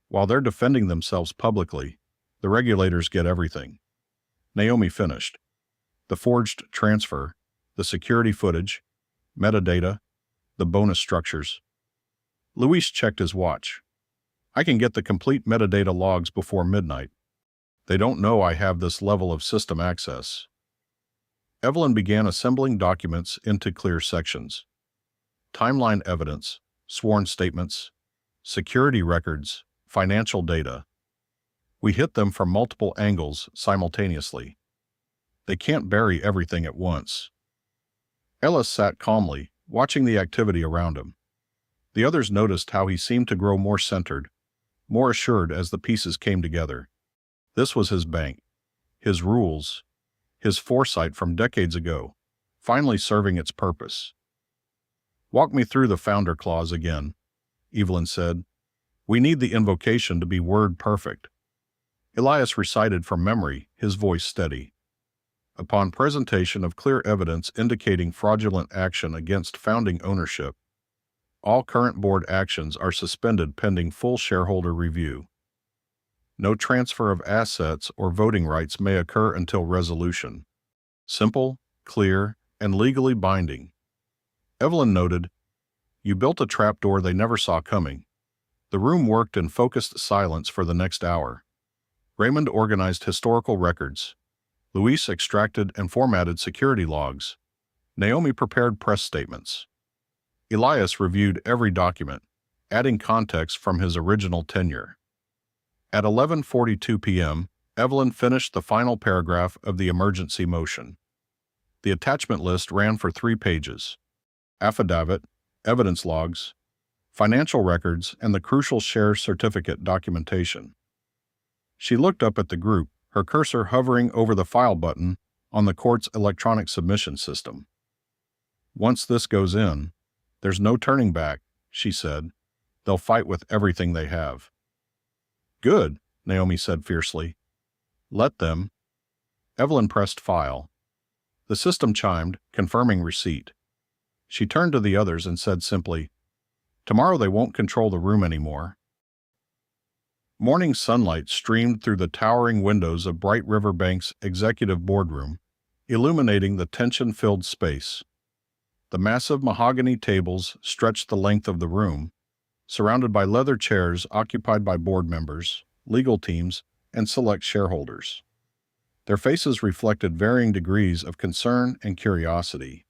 While they're defending themselves publicly, the regulators get everything. Naomi finished. The forged transfer, the security footage, metadata, the bonus structures. Luis checked his watch. I can get the complete metadata logs before midnight. They don't know I have this level of system access. Evelyn began assembling documents into clear sections. Timeline evidence, sworn statements, security records, financial data. We hit them from multiple angles simultaneously. They can't bury everything at once. Ellis sat calmly, watching the activity around him. The others noticed how he seemed to grow more centered, more assured as the pieces came together. This was his bank, his rules, his foresight from decades ago, finally serving its purpose. Walk me through the Founder Clause again, Evelyn said. We need the invocation to be word perfect. Elias recited from memory, his voice steady. Upon presentation of clear evidence indicating fraudulent action against founding ownership, all current board actions are suspended pending full shareholder review. No transfer of assets or voting rights may occur until resolution. Simple, clear, and legally binding. Evelyn noted, You built a trapdoor they never saw coming. The room worked in focused silence for the next hour. Raymond organized historical records. Luis extracted and formatted security logs. Naomi prepared press statements. Elias reviewed every document, adding context from his original tenure. At 11:42 p.m., Evelyn finished the final paragraph of the emergency motion. The attachment list ran for 3 pages. Affidavit, evidence logs, financial records, and the crucial share certificate documentation. She looked up at the group, her cursor hovering over the file button on the court's electronic submission system. "Once this goes in, there's no turning back," she said. "They'll fight with everything they have." "Good," Naomi said fiercely. "Let them." Evelyn pressed file. The system chimed, confirming receipt. She turned to the others and said simply, "Tomorrow they won't control the room anymore." Morning sunlight streamed through the towering windows of Bright River Bank's executive boardroom, illuminating the tension-filled space. The massive mahogany tables stretched the length of the room, surrounded by leather chairs occupied by board members, legal teams, and select shareholders. Their faces reflected varying degrees of concern and curiosity.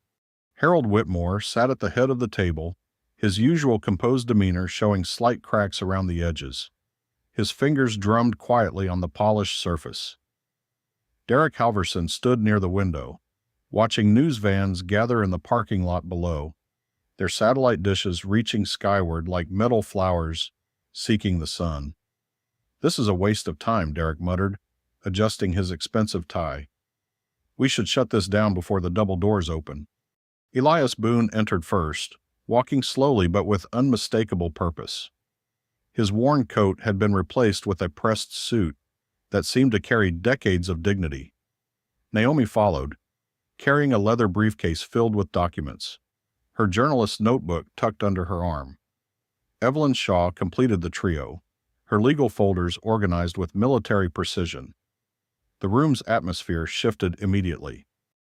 Harold Whitmore sat at the head of the table, his usual composed demeanor showing slight cracks around the edges. His fingers drummed quietly on the polished surface. Derek Halverson stood near the window, watching news vans gather in the parking lot below, their satellite dishes reaching skyward like metal flowers seeking the sun. "This is a waste of time," Derek muttered, adjusting his expensive tie. "We should shut this down before the double doors open." Elias Boon entered first, walking slowly but with unmistakable purpose. His worn coat had been replaced with a pressed suit that seemed to carry decades of dignity. Naomi followed, carrying a leather briefcase filled with documents, her journalist's notebook tucked under her arm. Evelyn Shaw completed the trio, her legal folders organized with military precision. The room's atmosphere shifted immediately.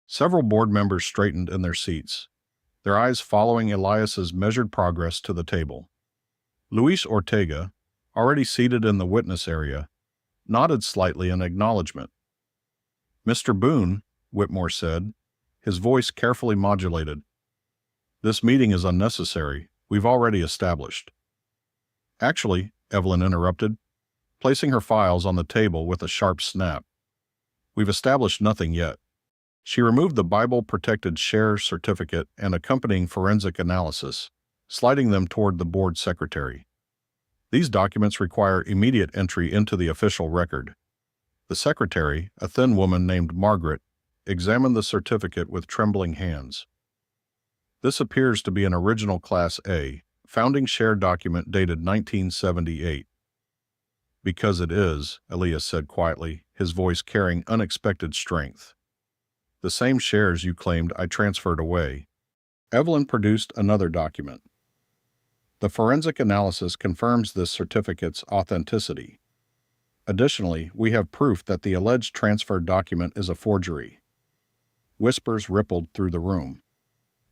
Several board members straightened in their seats, their eyes following Elias's measured progress to the table. Luis Ortega, already seated in the witness area, nodded slightly in acknowledgement. "Mr. Boon," Whitmore said, his voice carefully modulated, "this meeting is unnecessary. We've already established." "Actually," Evelyn interrupted, placing her files on the table with a sharp snap, "we've established nothing yet." She removed the Bible-protected share certificate and accompanying forensic analysis, sliding them toward the board secretary. "These documents require immediate entry into the official record." The secretary, a thin woman named Margaret, examined the certificate with trembling hands. "This appears to be an original Class A, founding share document dated 1978. "Because it is," Elias said quietly, his voice carrying unexpected strength. "The same shares you claimed I transferred away." Evelyn produced another document. "The forensic analysis confirms this certificate's authenticity. Additionally, we have proof that the alleged transfer document is a forgery." Whispers rippled through the room.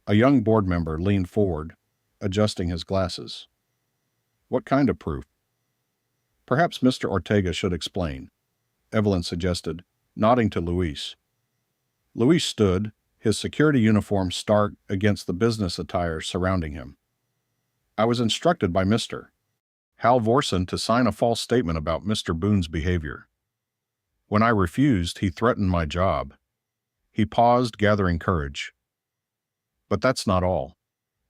A young board member leaned forward, adjusting his glasses. "What kind of proof?" "Perhaps Mr. Ortega should explain," Evelyn suggested, nodding to Luis. Luis stood, his security uniform stark against the business attire surrounding him. "I was instructed by Mr. Halverson to sign a false statement about Mr. Boon's behavior. When I refused, he threatened my job." He paused, gathering courage. "But that's not all.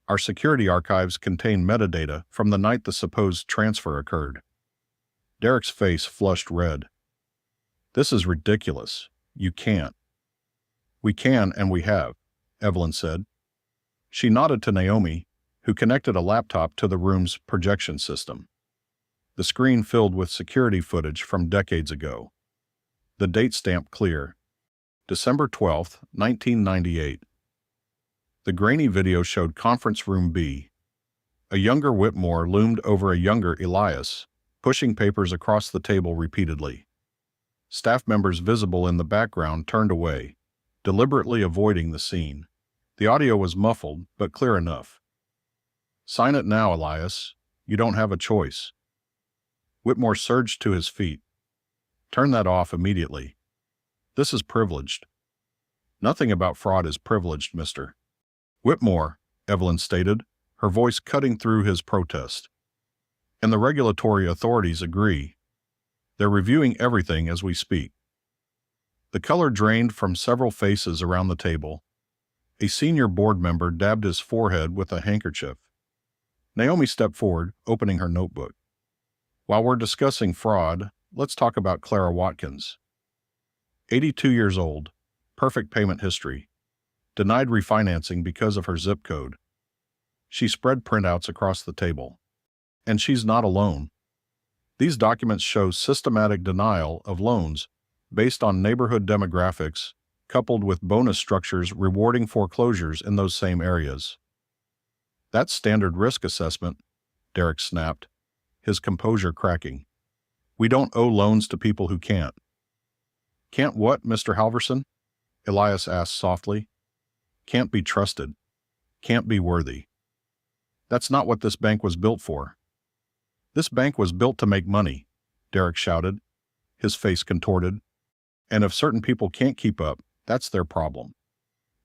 Our security archives contain metadata from the night the supposed transfer occurred." Derek's face flushed red. "This is ridiculous. You can't." "We can, and we have," Evelyn said. She nodded to Naomi, who connected a laptop to the room's projection system. The screen filled with security footage from decades ago. The date stamped clear: December 12, 1998. The grainy video showed Conference Room B. A younger Whitmore loomed over a younger Elias, pushing papers across the table repeatedly. Staff members visible in the background turned away, deliberately avoiding the scene. The audio was muffled, but clear enough. "Sign it now, Elias. You don't have a choice." Whitmore surged to his feet. "Turn that off immediately. This is privileged." "Nothing about fraud is privileged, Mr. Whitmore," Evelyn stated, her voice cutting through his protest. "And the regulatory authorities agree. They're reviewing everything as we speak." The color drained from several faces around the table. A senior board member dabbed his forehead with a handkerchief. Naomi stepped forward, opening her notebook. "While we're discussing fraud, let's talk about Clara Watkins. 82 years old, perfect payment history, denied refinancing because of her zip code. She spread printouts across the table. And she's not alone. These documents show systematic denial of loans based on neighborhood demographics, coupled with bonus structures rewarding foreclosures in those same areas. That's standard risk assessment, Derek snapped, his composure cracking. We don't owe loans to people who can't. Can't what, Mr. Halverson? Elias asked softly. Can't be trusted. Can't be worthy. That's not what this bank was built for. This bank was built to make money, Derek shouted, his face contorted. And if certain people can't keep up, that's their problem.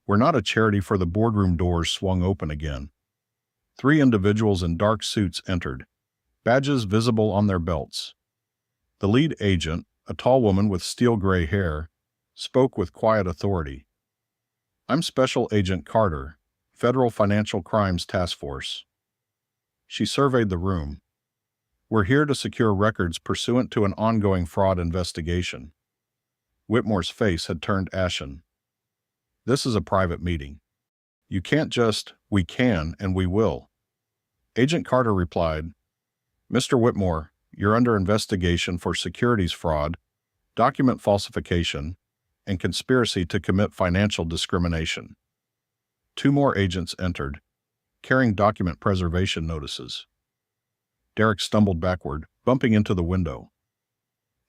We're not a charity. For the boardroom doors swung open again. 3 individuals in dark suits entered, badges visible on their belts. The lead agent, a tall woman with steel gray hair, spoke with quiet authority. I'm Special Agent Carter, Federal Financial Crimes Task Force. She surveyed the room. We're here to secure records pursuant to an ongoing fraud investigation. Whitmore's face had turned ashen. This is a private meeting. You can't just, we can and we will. Agent Carter replied, Mr. Whitmore, you're under investigation for securities fraud, document falsification, and conspiracy to commit financial discrimination. 2 more agents entered, carrying document preservation notices. Derek stumbled backward, bumping into the window.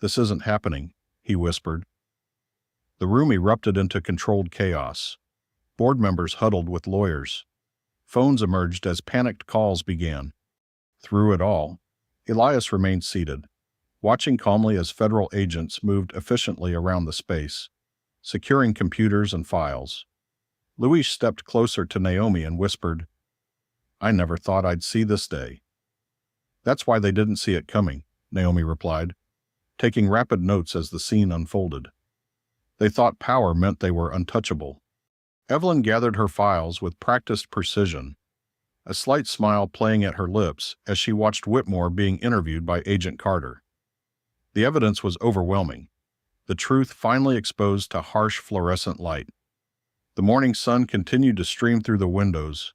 This isn't happening, he whispered. The room erupted into controlled chaos. Board members huddled with lawyers. Phones emerged as panicked calls began. Through it all, Elias remained seated, watching calmly as federal agents moved efficiently around the space, securing computers and files. Luis stepped closer to Naomi and whispered, I never thought I'd see this day. That's why they didn't see it coming, Naomi replied, taking rapid notes as the scene unfolded. They thought power meant they were untouchable. Evelyn gathered her files with practiced precision, a slight smile playing at her lips as she watched Whitmore being interviewed by Agent Carter. The evidence was overwhelming, the truth finally exposed to harsh fluorescent light. The morning sun continued to stream through the windows,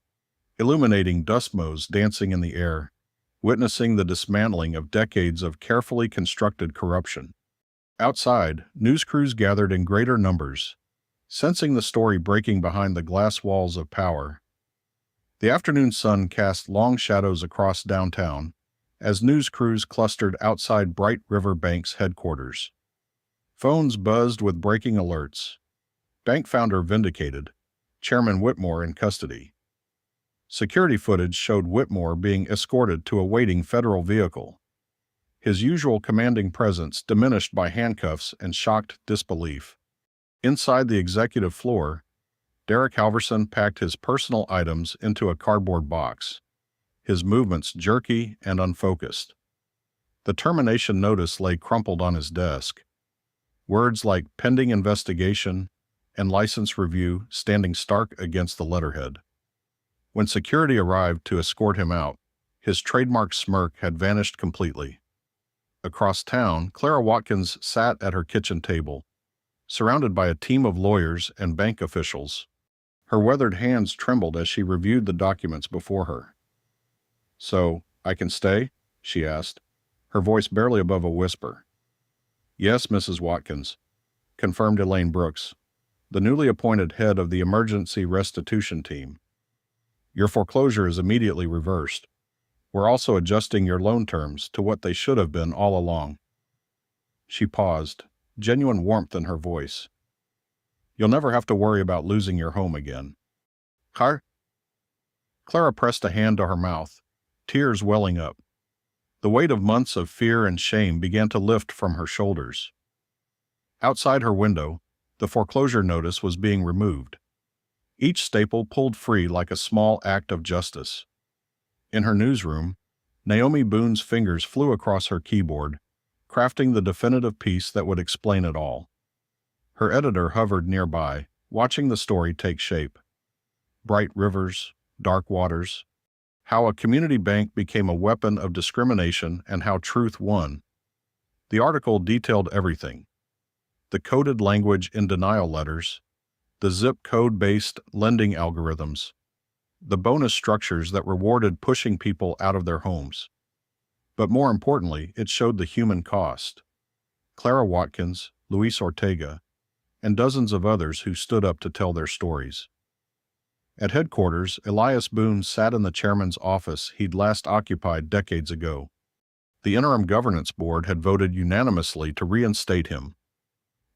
illuminating dust motes dancing in the air, witnessing the dismantling of decades of carefully constructed corruption. Outside, news crews gathered in greater numbers, sensing the story breaking behind the glass walls of power. The afternoon sun cast long shadows across downtown as news crews clustered outside Bright River Bank's headquarters. Phones buzzed with breaking alerts. Bank founder vindicated, Chairman Whitmore in custody. Security footage showed Whitmore being escorted to a waiting federal vehicle, his usual commanding presence diminished by handcuffs and shocked disbelief. Inside the executive floor, Derek Halverson packed his personal items into a cardboard box, his movements jerky and unfocused. The termination notice lay crumpled on his desk, words like pending investigation and license review standing stark against the letterhead. When security arrived to escort him out, his trademark smirk had vanished completely. Across town, Clara Watkins sat at her kitchen table, surrounded by a team of lawyers and bank officials. Her weathered hands trembled as she reviewed the documents before her. So, I can stay? She asked, her voice barely above a whisper. Yes, Mrs. Watkins, confirmed Elaine Brooks, the newly appointed head of the emergency restitution team. Your foreclosure is immediately reversed. We're also adjusting your loan terms to what they should have been all along. She paused, genuine warmth in her voice. You'll never have to worry about losing your home again. Clara pressed a hand to her mouth, tears welling up. The weight of months of fear and shame began to lift from her shoulders. Outside her window, the foreclosure notice was being removed, each staple pulled free like a small act of justice. In her newsroom, Naomi Boon's fingers flew across her keyboard, crafting the definitive piece that would explain it all. Her editor hovered nearby, watching the story take shape. Bright rivers, dark waters, how a community bank became a weapon of discrimination and how truth won. The article detailed everything: the coded language in denial letters, the zip code-based lending algorithms, the bonus structures that rewarded pushing people out of their homes. But more importantly, it showed the human cost. Clara Watkins, Luis Ortega, and dozens of others who stood up to tell their stories. At headquarters, Elias Boon sat in the chairman's office he'd last occupied decades ago. The interim governance board had voted unanimously to reinstate him,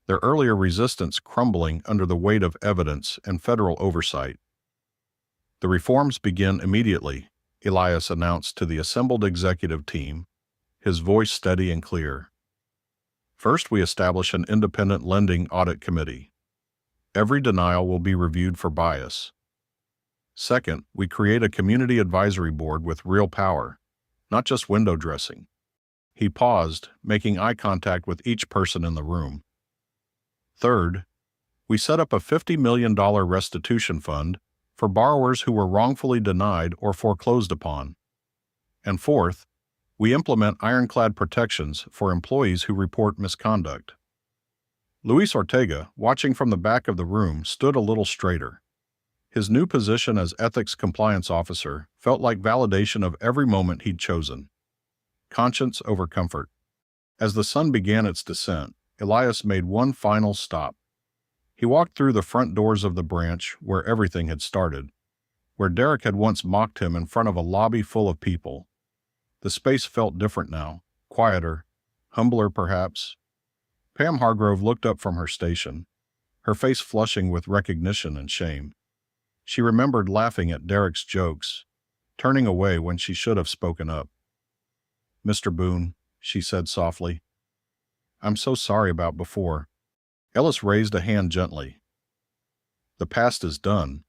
their earlier resistance crumbling under the weight of evidence and federal oversight. The reforms begin immediately, Elias announced to the assembled executive team, his voice steady and clear. First, we establish an independent lending audit committee. Every denial will be reviewed for bias. Second, we create a community advisory board with real power, not just window dressing. He paused, making eye contact with each person in the room. Third, we set up a $50 million restitution fund for borrowers who were wrongfully denied or foreclosed upon. And fourth, we implement ironclad protections for employees who report misconduct. Luis Ortega, watching from the back of the room, stood a little straighter. His new position as ethics compliance officer felt like validation of every moment he'd chosen. Conscience over comfort. As the sun began its descent, Elias made one final stop. He walked through the front doors of the branch where everything had started, where Derek had once mocked him in front of a lobby full of people. The space felt different now, quieter, humbler perhaps. Pam Hargrove looked up from her station, her face flushing with recognition and shame. She remembered laughing at Derek's jokes, turning away when she should have spoken up. "Mr. Boon," she said softly, "I'm so sorry about before." Ellis raised a hand gently. "The past is done.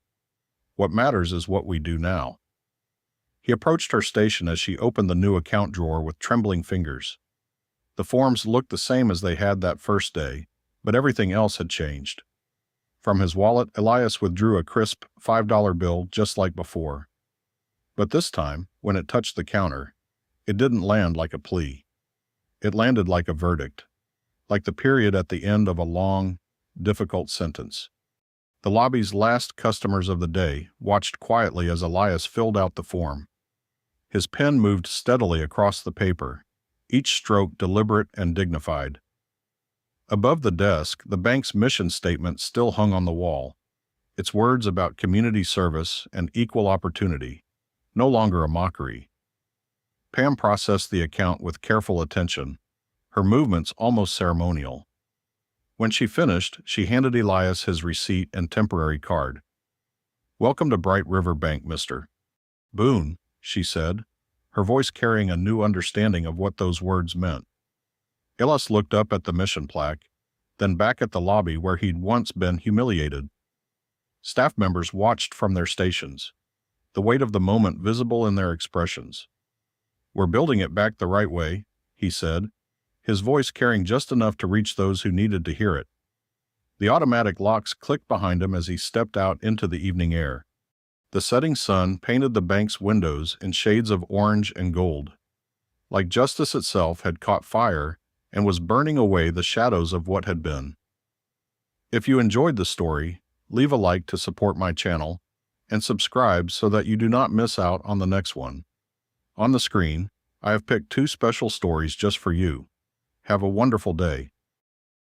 What matters is what we do now." He approached her station as she opened the new account drawer with trembling fingers. The forms looked the same as they had that first day, but everything else had changed. From his wallet, Elias withdrew a crisp $5 bill just like before. But this time, when it touched the counter, it didn't land like a plea. It landed like a verdict, like the period at the end of a long, difficult sentence. The lobby's last customers of the day watched quietly as Elias filled out the form. His pen moved steadily across the paper, each stroke deliberate and dignified. Above the desk, the bank's mission statement still hung on the wall, its words about community service and equal opportunity, no longer a mockery. Pam processed the account with careful attention, her movements almost ceremonial. When she finished, she handed Elias his receipt and temporary card. "Welcome to Bright River Bank, Mr. Boon," she said, her voice carrying a new understanding of what those words meant. Elias looked up at the mission plaque, then back at the lobby where he'd once been humiliated. Staff members watched from their stations, the weight of the moment visible in their expressions. "We're building it back the right way," he said, his voice carrying just enough to reach those who needed to hear it. The automatic locks clicked behind him as he stepped out into the evening air. The setting sun painted the bank's windows in shades of orange and gold, like justice itself had caught fire and was burning away the shadows of what had been. If you enjoyed the story, leave a like to support my channel and subscribe so that you do not miss out on the next one. On the screen, I have picked 2 special stories just for you. Have a wonderful day.